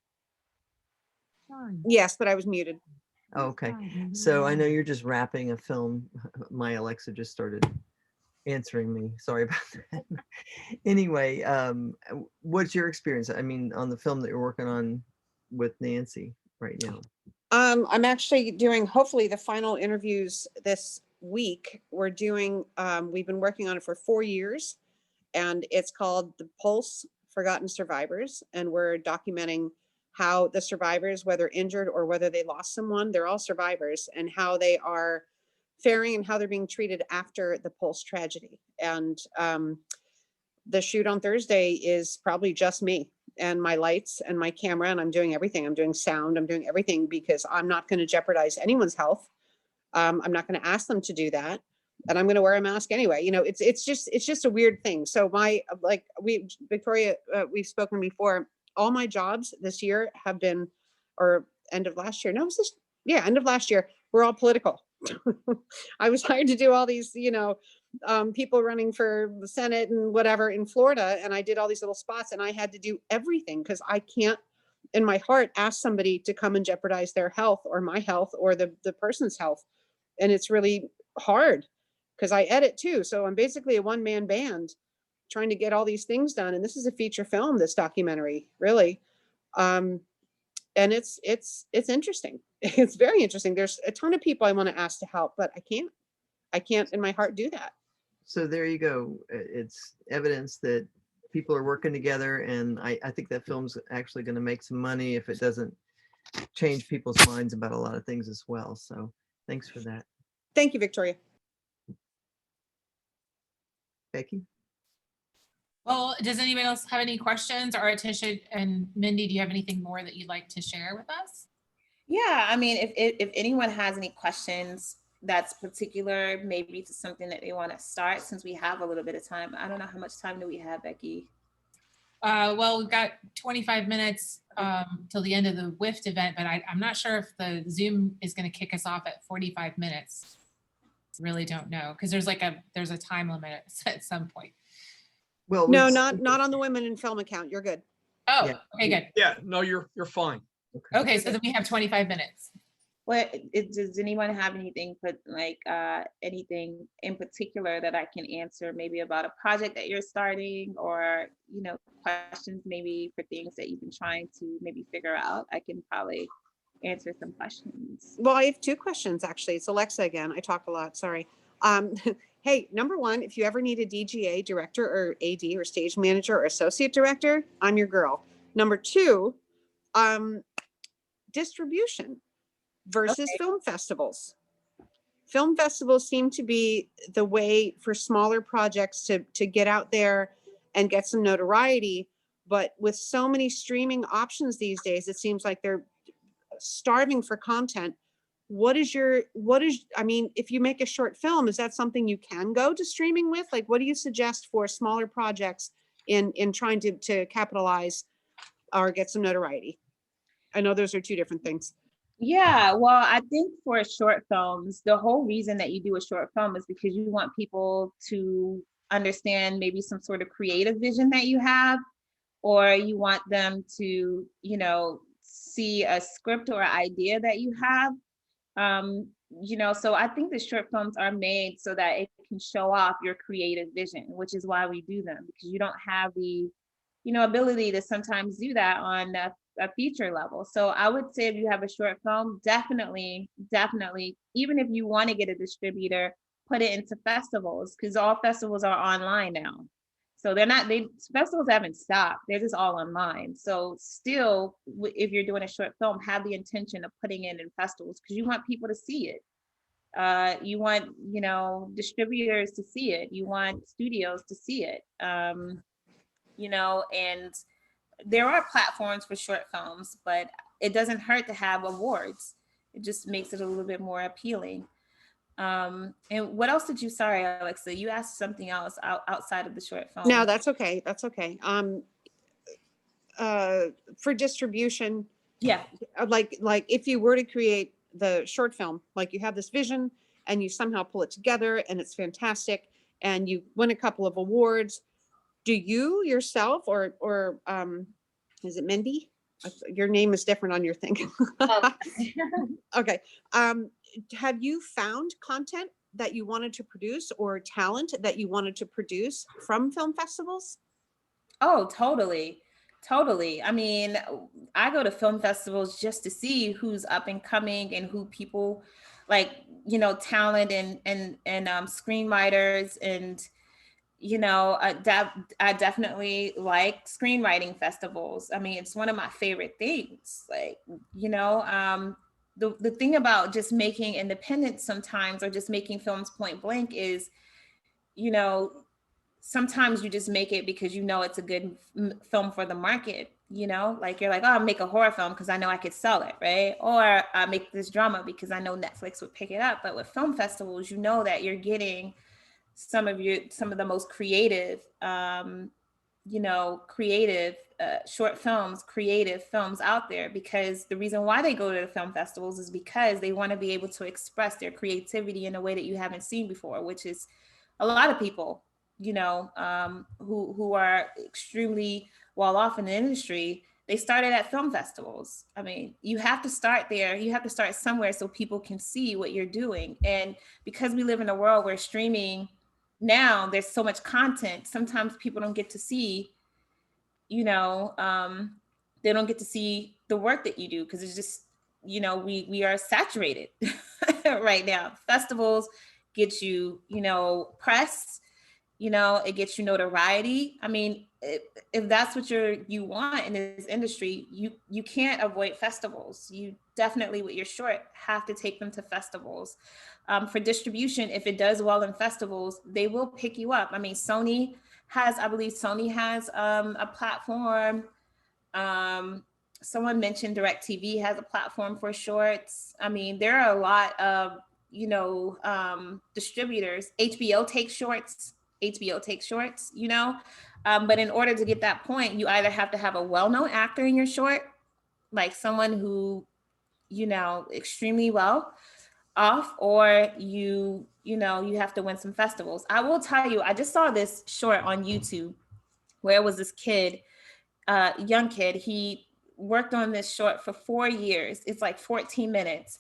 Yes, but I was muted. Oh, okay. So I know you're just wrapping a film. My Alexa just started answering me. Sorry about that. Anyway, what's your experience? I mean, on the film that you're working on with Nancy right now? I'm actually doing, hopefully, the final interviews this week. We've been working on it for 4 years, and it's called The Pulse: Forgotten Survivors. And we're documenting how the survivors, whether injured or whether they lost someone, they're all survivors, and how they are faring and how they're being treated after the Pulse tragedy. And the shoot on Thursday is probably just me and my lights and my camera, and I'm doing everything. I'm doing sound, I'm doing everything, because I'm not going to jeopardize anyone's health. I'm not going to ask them to do that. And I'm going to wear a mask anyway. It's just a weird thing. So Victoria, we've spoken before, all my jobs this year have been, or end of last year. No, end of last year, we're all political. I was hired to do all these, people running for the Senate and whatever in Florida. And I did all these little spots, and I had to do everything because I can't in my heart ask somebody to come and jeopardize their health or my health or the person's health. And it's really hard because I edit too. So I'm basically a one-man band trying to get all these things done. And this is a feature film, this documentary, really. And it's interesting. It's very interesting. There's a ton of people I want to ask to help, but I can't in my heart do that. So there you go. It's evidence that people are working together, and I think that film's actually going to make some money if it doesn't change people's minds about a lot of things as well. So thanks for that. Thank you, Victoria. Becky? Well, does anybody else have any questions? Or Artisha and Mindy, do you have anything more that you'd like to share with us? Yeah, I mean, if anyone has any questions that's particular, maybe to something that they want to start, since we have a little bit of time. I don't know how much time do we have, Becky? Well, we've got 25 minutes till the end of the WIFT event, but I'm not sure if the Zoom is going to kick us off at 45 minutes. Really don't know, because there's a time limit at some point. Well, No, not on the Women in Film account. You're good. Oh, Yeah. okay, good. Yeah, no, you're fine. Okay, so then we have 25 minutes. Does anyone have anything, anything in particular that I can answer, maybe about a project that you're starting, or, questions maybe for things that you've been trying to maybe figure out? I can probably answer some questions. Well, I have two questions, actually. It's Alexa again. I talk a lot, sorry. Hey, number one, if you ever need a DGA, director or AD or stage manager or associate director, I'm your girl. Number two, distribution versus film festivals. Film festivals seem to be the way for smaller projects to get out there and get some notoriety. But with so many streaming options these days, it seems like they're starving for content. I mean, if you make a short film, is that something you can go to streaming with? Like, what do you suggest for smaller projects in trying to capitalize or get some notoriety? I know those are two different things. Yeah, well, I think for short films, the whole reason that you do a short film is because you want people to understand maybe some sort of creative vision that you have, or you want them to, see a script or idea that you have. So I think the short films are made so that it can show off your creative vision, which is why we do them, because you don't have the, ability to sometimes do that on a feature level. So I would say if you have a short film, definitely, even if you want to get a distributor, put it into festivals, because all festivals are online now. So festivals haven't stopped. They're just all online. So still, if you're doing a short film, have the intention of putting it in festivals, because you want people to see it. You want, distributors to see it. You want studios to see it. And there are platforms for short films, but it doesn't hurt to have awards. It just makes it a little bit more appealing. And what else sorry, Alexa, you asked something else outside of the short film. No, that's okay. That's okay. For distribution, yeah, like if you were to create the short film, like you have this vision and you somehow pull it together and it's fantastic and you win a couple of awards, do you yourself or is it Mindy? Your name is different on your thing. Okay. Have you found content that you wanted to produce or talent that you wanted to produce from film festivals? Oh, totally. I mean, I go to film festivals just to see who's up and coming and who people like, talent and screenwriters and, I definitely like screenwriting festivals. I mean, it's one of my favorite things. Like, the thing about just making independent sometimes, or just making films point blank, is, sometimes you just make it because it's a good film for the market. Like you're like, oh, I'll make a horror film because I know I could sell it, right? Or I make this drama because I know Netflix would pick it up. But with film festivals, that you're getting some of the most creative, short films, creative films out there, because the reason why they go to the film festivals is because they want to be able to express their creativity in a way that you haven't seen before, which is a lot of people, who are extremely well off in the industry. They started at film festivals. I mean, you have to start there. You have to start somewhere so people can see what you're doing. And because we live in a world where streaming now, there's so much content, sometimes people don't get to see, they don't get to see the work that you do, because it's just, we are saturated right now. Festivals get you, press, it gets you notoriety. I mean, if that's what you want in this industry, you can't avoid festivals. You definitely, with your short, have to take them to festivals. For distribution, if it does well in festivals, they will pick you up. I mean, I believe Sony has a platform. Someone mentioned DirecTV has a platform for shorts. I mean, there are a lot of, distributors. HBO takes shorts, but in order to get that point, you either have to have a well-known actor in your short, like someone who, extremely well off, or you have to win some festivals. I will tell you, I just saw this short on YouTube where it was this kid, young kid. He worked on this short for 4 years. It's like 14 minutes.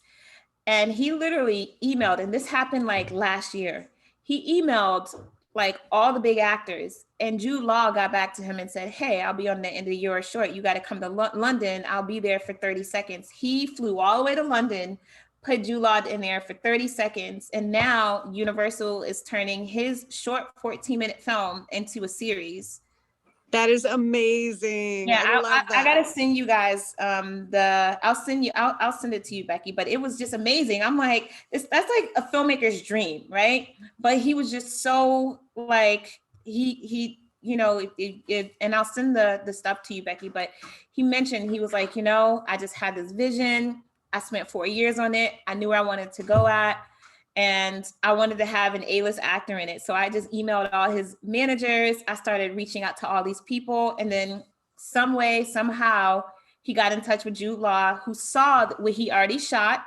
And he literally emailed, and this happened like last year. He emailed like all the big actors, and Jude Law got back to him and said, hey, I'll be on the end of your short. You got to come to London. I'll be there for 30 seconds. He flew all the way to London, put Jude Law in there for 30 seconds. And now Universal is turning his short 14-minute film into a series. That is amazing. Yeah, I love that. I gotta send you guys I'll send it to you, Becky, but it was just amazing. I'm like, that's like a filmmaker's dream, right? But he was just so like, he and I'll send the stuff to you, Becky, but he mentioned, he was like, I just had this vision. I spent 4 years on it. I knew where I wanted to go at. And I wanted to have an A-list actor in it. So I just emailed all his managers. I started reaching out to all these people. And then some way, somehow, he got in touch with Jude Law, who saw what he already shot.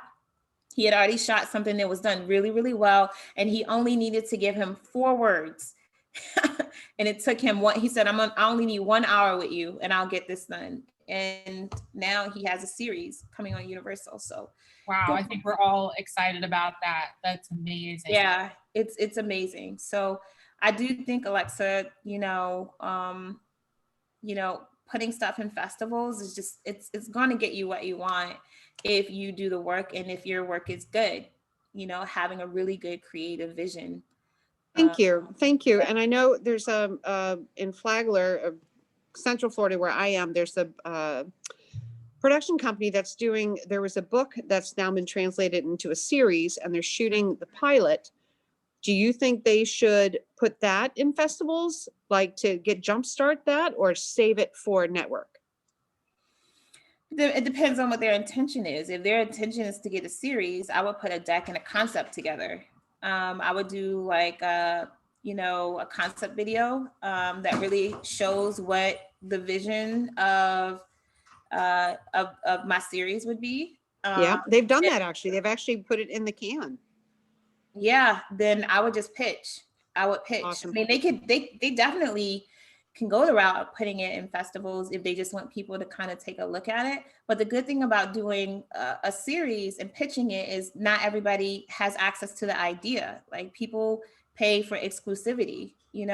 He had already shot something that was done really, really well. And he only needed to give him 4 words. And it took him he said, I only need 1 hour with you and I'll get this done. And now he has a series coming on Universal. So wow, I think we're all excited about that. That's amazing. Yeah, it's amazing. So I do think, Alexa, putting stuff in festivals is just, it's going to get you what you want if you do the work and if your work is good, having a really good creative vision. Thank you. Thank you. And I know there's in Flagler, Central Florida, where I am, there's a production company there was a book that's now been translated into a series, and they're shooting the pilot. Do you think they should put that in festivals, like to jumpstart that, or save it for network? It depends on what their intention is. If their intention is to get a series, I would put a deck and a concept together. I would do like a concept video that really shows what the vision of my series would be. Yeah, they've done that actually. They've actually put it in the can. Yeah, then I would just pitch. Awesome. I mean, they definitely can go the route of putting it in festivals if they just want people to kind of take a look at it. But the good thing about doing a series and pitching it is not everybody has access to the idea. Like, people pay for exclusivity, in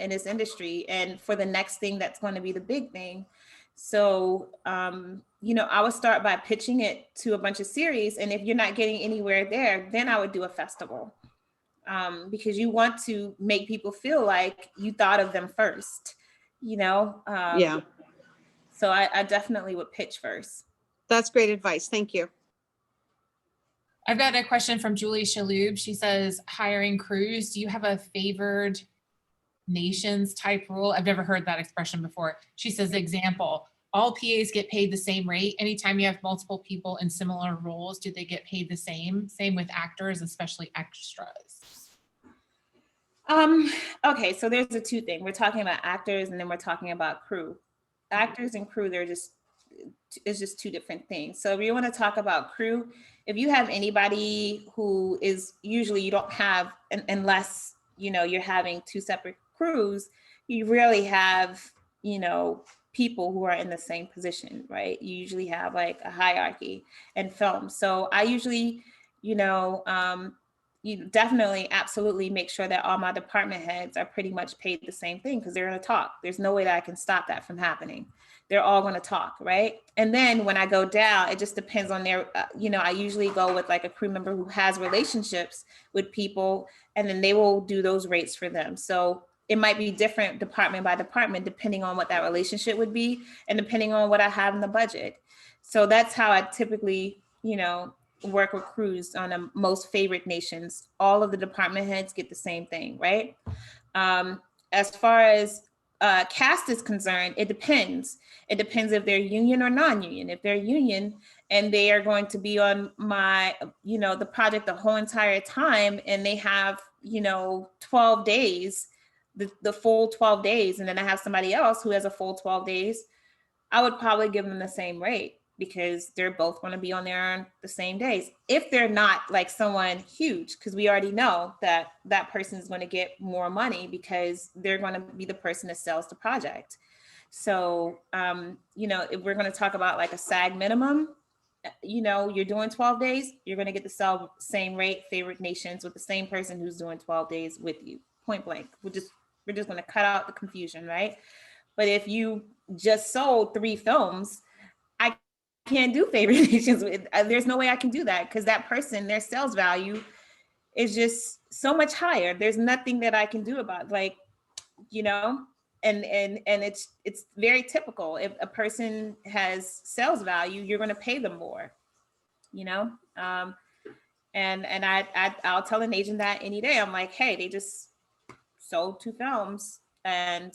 this industry, and for the next thing that's going to be the big thing. So, I would start by pitching it to a bunch of series. And if you're not getting anywhere there, then I would do a festival. Because you want to make people feel like you thought of them first, Yeah. So I definitely would pitch first. That's great advice. Thank you. I've got a question from Julie Shaloub. She says, hiring crews, do you have a favored nations type rule? I've never heard that expression before. She says, example, all PAs get paid the same rate. Anytime you have multiple people in similar roles, do they get paid the same? Same with actors, especially extras. Okay, so there's the two things. We're talking about actors and then we're talking about crew. Actors and crew, it's just two different things. So if you want to talk about crew, if you have anybody who is, usually you don't have, unless, you're having 2 separate crews, you rarely have, people who are in the same position, right? You usually have like a hierarchy in film. So I usually, you definitely, absolutely make sure that all my department heads are pretty much paid the same thing, because they're going to talk. There's no way that I can stop that from happening. They're all going to talk, right? And then when I go down, it just depends on their, I usually go with like a crew member who has relationships with people, and then they will do those rates for them. So it might be different department by department, depending on what that relationship would be and depending on what I have in the budget. So that's how I typically, work with crews on the most favorite nations. All of the department heads get the same thing, right? As far as cast is concerned, it depends. It depends if they're union or non-union. If they're union and they are going to be on my, the project the whole entire time, and they have, 12 days, the full 12 days, and then I have somebody else who has a full 12 days, I would probably give them the same rate, because they're both going to be on there on the same days. If they're not like someone huge, because we already know that that person is going to get more money because they're going to be the person that sells the project. So, if we're going to talk about like a SAG minimum, you're doing 12 days, you're going to get the same rate, favorite nations, with the same person who's doing 12 days with you, point blank. We're just going to cut out the confusion, right? But if you just sold 3 films, I can't do favorite nations. There's no way I can do that, because that person, their sales value is just so much higher. There's nothing that I can do about, like, and it's very typical. If a person has sales value, you're going to pay them more, and I'll tell an agent that any day. I'm like, hey, they just sold 2 films, and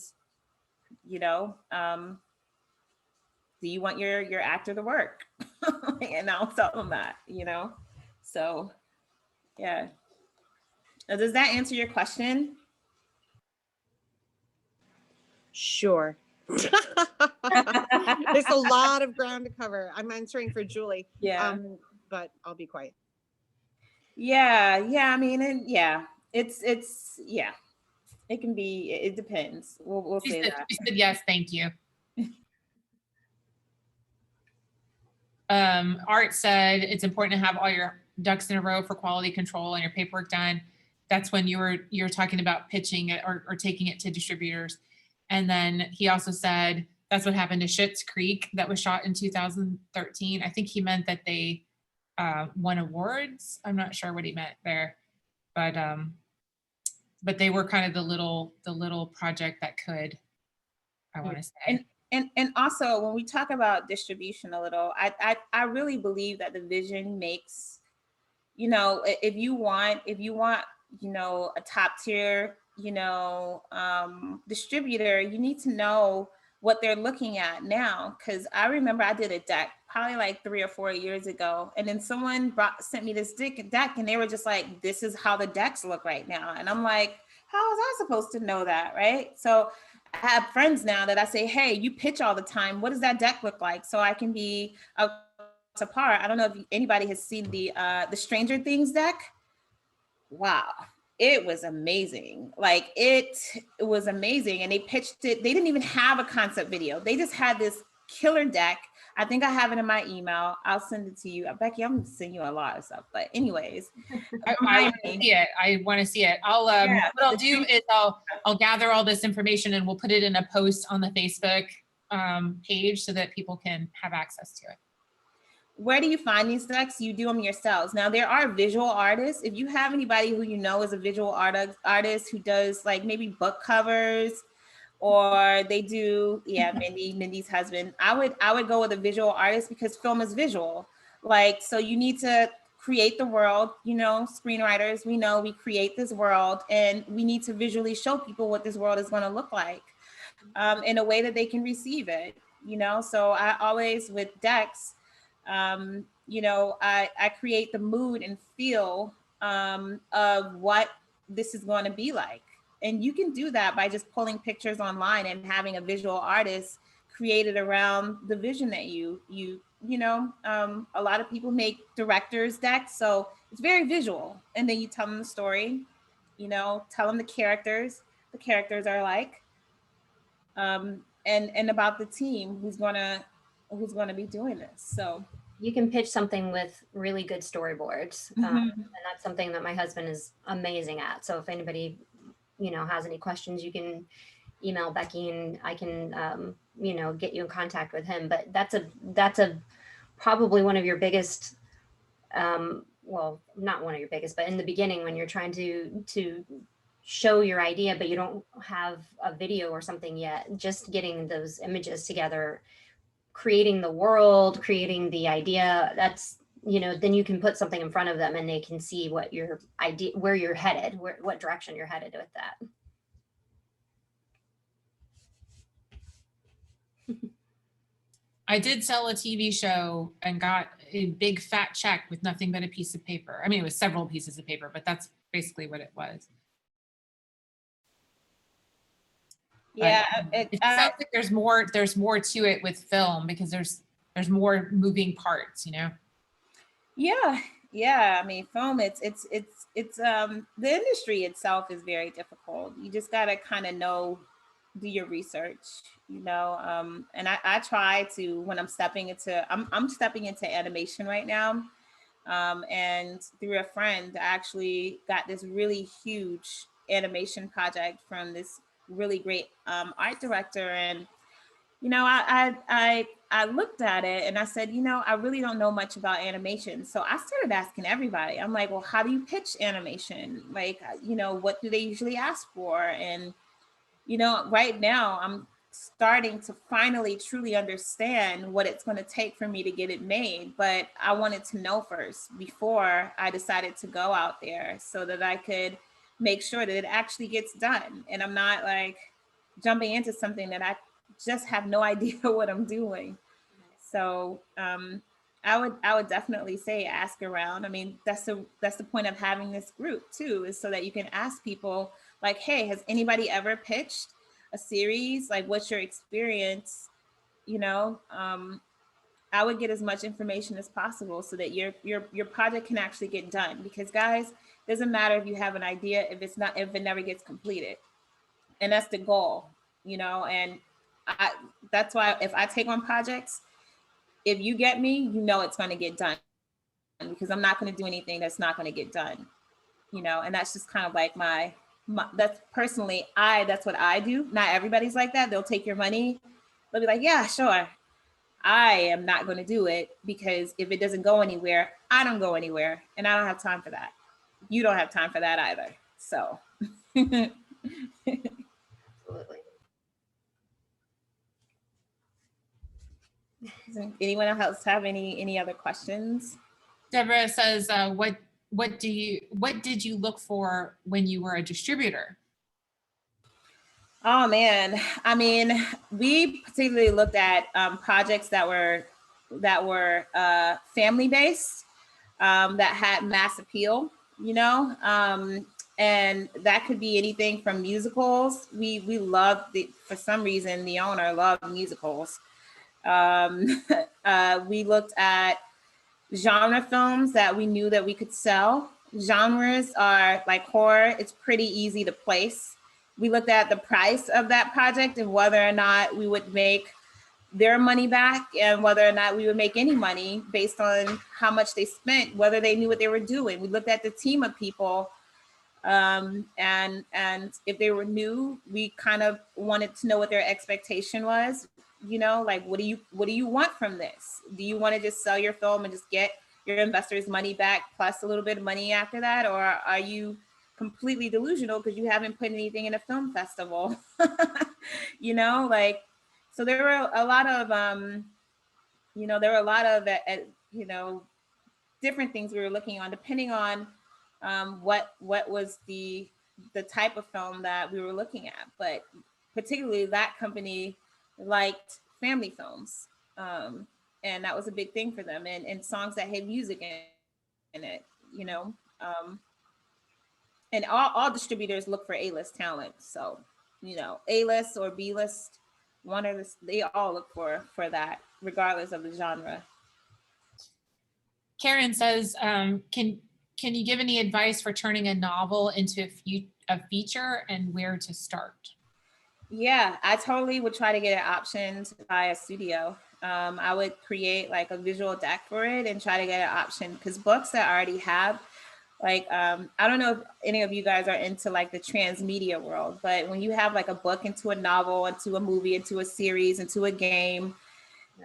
do you want your actor to work? And I'll tell them that, so yeah. Now, does that answer your question? Sure. There's a lot of ground to cover. I'm answering for Julie. Yeah. But I'll be quiet. Yeah. I mean, and yeah, it's yeah, it can be, it depends. We'll say that. She said yes, thank you. Art said it's important to have all your ducks in a row for quality control and your paperwork done. That's when you're talking about pitching it or taking it to distributors. And then he also said that's what happened to Schitt's Creek that was shot in 2013. I think he meant that they won awards. I'm not sure what he meant there, but they were kind of the little project that could, I want to say. And also, when we talk about distribution a little, I really believe that the vision makes, if you want, a top tier, distributor, you need to know what they're looking at now. Because I remember I did a deck probably like 3 or 4 years ago, and then someone sent me this deck, and they were just like, "This is how the decks look right now," and I'm like, "How was I supposed to know that?" Right? So I have friends now that I say, "Hey, you pitch all the time. What does that deck look like?" So I can be up to par. I don't know if anybody has seen the Stranger Things deck. Wow, it was amazing. Like it was amazing, and they pitched it. They didn't even have a concept video. They just had this killer deck. I think I have it in my email. I'll send it to you. Becky, I'm gonna send you a lot of stuff. But anyways, I want to see it. I want to see it. What I'll do is I'll gather all this information and we'll put it in a post on the Facebook page so that people can have access to it. Where do you find these decks? You do them yourselves. Now there are visual artists. If you have anybody who is a visual artist who does like maybe book covers, or they do, Mindy's husband. I would go with a visual artist, because film is visual. Like, so you need to create the world, screenwriters, we create this world, and we need to visually show people what this world is going to look like in a way that they can receive it, So I always, with decks, I create the mood and feel of what this is going to be like. And you can do that by just pulling pictures online and having a visual artist created around the vision that a lot of people make director's decks. So it's very visual. And then you tell them the story, tell them the characters are like, and about the team who's gonna be doing this. So you can pitch something with really good storyboards. And that's something that my husband is amazing at. So if anybody, you know, has any questions, you can email Becky and I can, you know, get you in contact with him. But that's a probably one of your biggest, well, not one of your biggest, but in the beginning when you're trying to show your idea, but you don't have a video or something yet, just getting those images together, creating the world, creating the idea, that's, you know, then you can put something in front of them and they can see what your idea, where you're headed, what direction you're headed with that. I did sell a TV show and got a big fat check with nothing but a piece of paper. I mean, it was several pieces of paper, but that's basically what it was. Yeah, It sounds like there's more to it with film because there's more moving parts, you know? Yeah. I mean, film, it's the industry itself is very difficult. You just gotta kind of do your research, you know. And I try to, when I'm stepping into animation right now. And through a friend, I actually got this really huge animation project from this really great art director. And, you know, I looked at it and I said, you know, I really don't know much about animation. So I started asking everybody. I'm like, well, how do you pitch animation? Like, you know, what do they usually ask for? And, you know, right now I'm starting to finally truly understand what it's going to take for me to get it made. But I wanted to know first before I decided to go out there so that I could make sure that it actually gets done. And I'm not like jumping into something that I just have no idea what I'm doing. So I would definitely say ask around. I mean, that's the point of having this group too, is so that you can ask people like, hey, has anybody ever pitched a series? Like, what's your experience? You know, I would get as much information as possible so that your project can actually get done. Because guys, doesn't matter if you have an idea if it never gets completed, and that's the goal, you know. And that's why if I take on projects, if you get me, you know it's going to get done, because I'm not going to do anything that's not going to get done, you know. And that's just kind of like my that's personally, that's what I do. Not everybody's like that. They'll take your money. They'll be like, yeah, sure. I am not going to do it, because if it doesn't go anywhere, I don't go anywhere, and I don't have time for that. You don't have time for that either. So. Absolutely. Does anyone else have any other questions? Deborah says, what did you look for when you were a distributor? Oh man, I mean, we particularly looked at projects that were family based, that had mass appeal, you know, and that could be anything from musicals. We loved for some reason the owner loved musicals. We looked at genre films that we knew that we could sell. Genres are like horror. It's pretty easy to place. We looked at the price of that project and whether or not we would make their money back and whether or not we would make any money based on how much they spent, whether they knew what they were doing. We looked at the team of people, and if they were new, we kind of wanted to know what their expectation was. You know, like, what do you want from this? Do you want to just sell your film and just get your investors' money back plus a little bit of money after that? Or are you completely delusional because you haven't put anything in a film festival? You know, like, so there were a lot of, you know, different things we were looking on, depending on what was the type of film that we were looking at. But particularly that company liked family films, and that was a big thing for them, and songs that had music in it, you know. And all distributors look for A-list talent, so, you know, A-list or B-list, they all look for that, regardless of the genre. Karen says, can you give any advice for turning a novel into a feature and where to start? Yeah, I totally would try to get it optioned by a studio. I would create like a visual deck for it and try to get an option, because books that I already have, like, I don't know if any of you guys are into like the transmedia world, but when you have like a book into a novel, into a movie, into a series, into a game,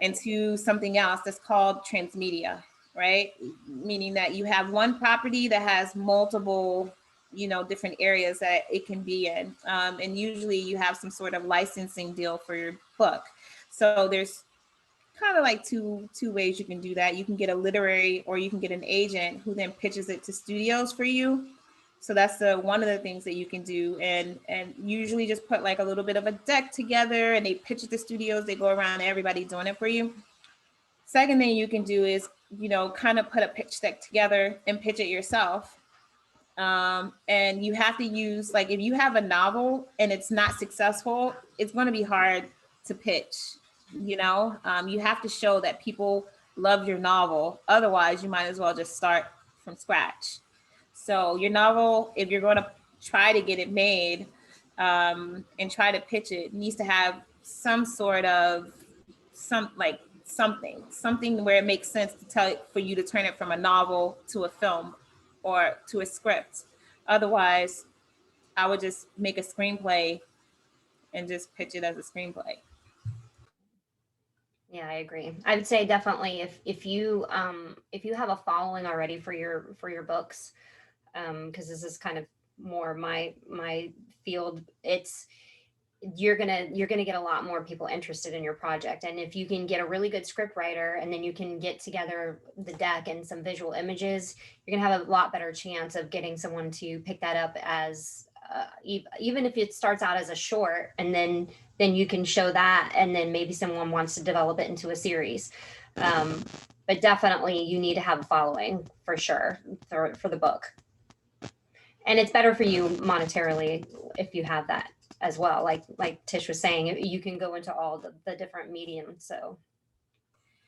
into something else, that's called transmedia, right? Meaning that you have one property that has multiple, you know, different areas that it can be in. And usually you have some sort of licensing deal for your book. So there's kind of like two ways you can do that. You can get a literary, or you can get an agent who then pitches it to studios for you. So that's one of the things that you can do, and usually just put like a little bit of a deck together, and they pitch it to studios. They go around, everybody doing it for you. Second thing you can do is, you know, kind of put a pitch deck together and pitch it yourself. And you have to use, like, if you have a novel and it's not successful, it's going to be hard to pitch. You know, you have to show that people love your novel. Otherwise, you might as well just start from scratch. So your novel, if you're going to try to get it made and try to pitch it, needs to have some sort of something where it makes sense to tell for you to turn it from a novel to a film or to a script. Otherwise, I would just make a screenplay and just pitch it as a screenplay. Yeah, I agree. I would say definitely if you have a following already for your books, because this is kind of more my field, you're gonna get a lot more people interested in your project. And if you can get a really good script writer, and then you can get together the deck and some visual images, you're gonna have a lot better chance of getting someone to pick that up as even if it starts out as a short, and then you can show that, and then maybe someone wants to develop it into a series. But definitely you need to have a following for sure for the book. And it's better for you monetarily if you have that as well. Like Tish was saying, you can go into all the different mediums. So.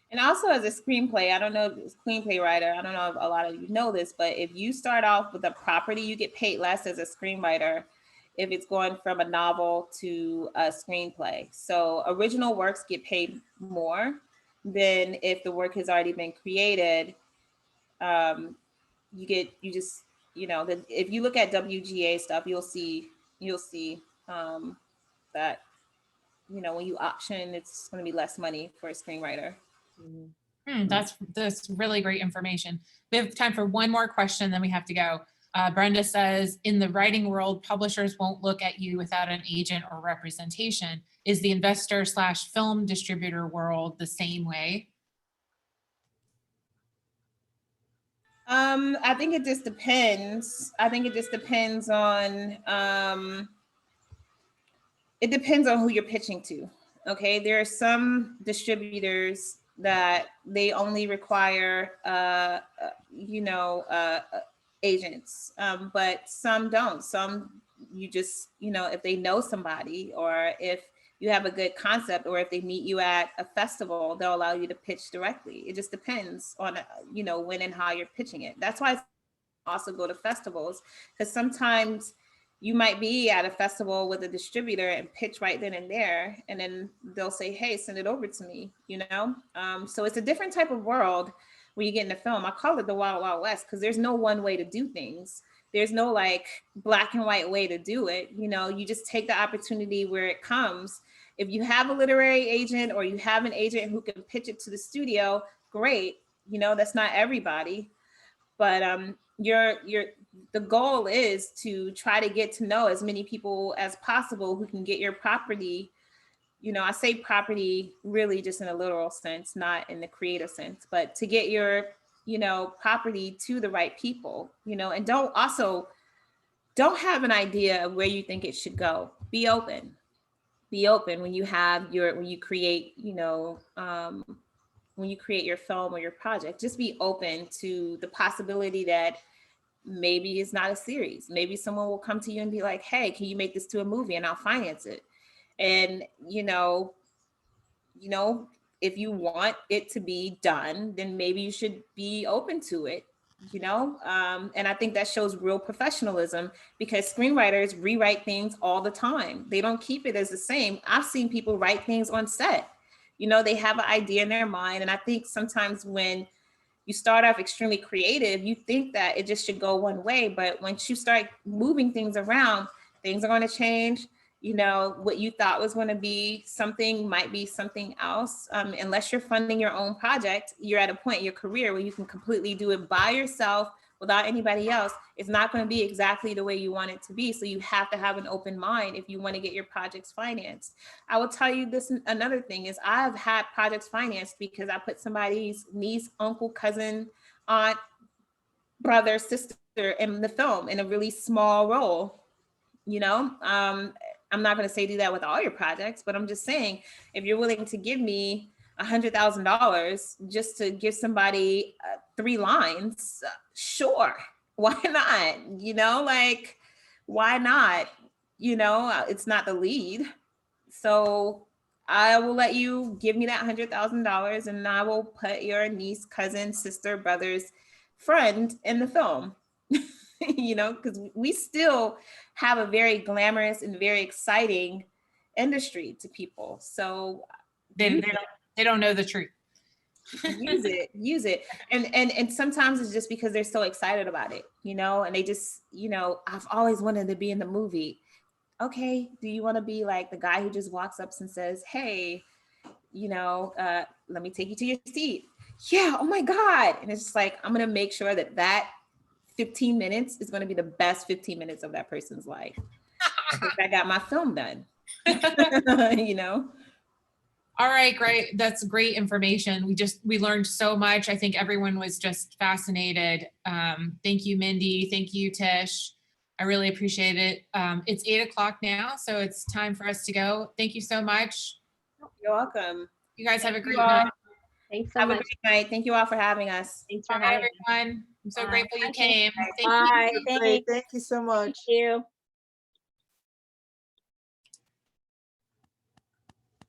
And also as a screenplay, I don't know, screenplay writer, I don't know if a lot of you know this, but if you start off with a property, you get paid less as a screenwriter if it's going from a novel to a screenplay. So original works get paid more than if the work has already been created. If you look at WGA stuff, you'll see that, you know, when you option, it's going to be less money for a screenwriter. That's really great information. We have time for one more question, then we have to go. Brenda says, in the writing world, publishers won't look at you without an agent or representation. Is the investor/film distributor world the same way? I think it just depends. It depends on who you're pitching to. Okay, there are some distributors that they only require agents, but some don't. Some you just, you know, if they know somebody, or if you have a good concept, or if they meet you at a festival, they'll allow you to pitch directly. It just depends on, you know, when and how you're pitching it. That's why I also go to festivals, because sometimes you might be at a festival with a distributor and pitch right then and there, and then they'll say, hey, send it over to me, you know? So it's a different type of world when you get into film. I call it the Wild Wild West, because there's no one way to do things. There's no like black and white way to do it. You know, you just take the opportunity where it comes. If you have a literary agent, or you have an agent who can pitch it to the studio, great. You know, that's not everybody, but the goal is to try to get to know as many people as possible who can get your property. You know, I say property really just in a literal sense, not in the creative sense, but to get your, you know, property to the right people, you know, and don't have an idea of where you think it should go. Be open when you create, you know, when you create your film or your project. Just be open to the possibility that maybe it's not a series. Maybe someone will come to you and be like, hey, can you make this to a movie, and I'll finance it. And, you know, if you want it to be done, then maybe you should be open to it, you know? And I think that shows real professionalism, because screenwriters rewrite things all the time. They don't keep it as the same. I've seen people write things on set, You know, they have an idea in their mind. And I think sometimes when you start off extremely creative, you think that it just should go one way. But once you start moving things around, things are going to change. You know, what you thought was going to be something might be something else. Unless you're funding your own project, you're at a point in your career where you can completely do it by yourself without anybody else. It's not going to be exactly the way you want it to be. So you have to have an open mind if you want to get your projects financed. I will tell you this, another thing is I've had projects financed because I put somebody's niece, uncle, cousin, aunt, brother, sister in the film in a really small role. You know, I'm not going to say do that with all your projects, but I'm just saying, if you're willing to give me $100,000 just to give somebody 3 lines, sure, why not? You know, like, why not? You know, it's not the lead. So I will let you give me that $100,000 and I will put your niece, cousin, sister, brother's friend in the film. You know, because we still have a very glamorous and very exciting industry to people. So They don't know the truth. use it. And sometimes it's just because they're so excited about it, you know, and they just, you know, I've always wanted to be in the movie. Okay, do you want to be like the guy who just walks up and says, hey, you know, let me take you to your seat. Yeah, oh my God. And it's just like, I'm going to make sure that 15 minutes is going to be the best 15 minutes of that person's life. I got my film done. You know? All right, great. That's great information. We learned so much. I think everyone was just fascinated. Thank you, Mindy. Thank you, Tish. I really appreciate it. It's 8:00 now, so it's time for us to go. Thank you so much. You're welcome. You guys have a great you all. night. Thanks so Have a much. great night. Thank you all for having us. Thanks for Bye, having me. everyone. I'm so Bye. grateful you Bye, came. thanks. Thank Bye. you. Great, thank you so much. Thank you.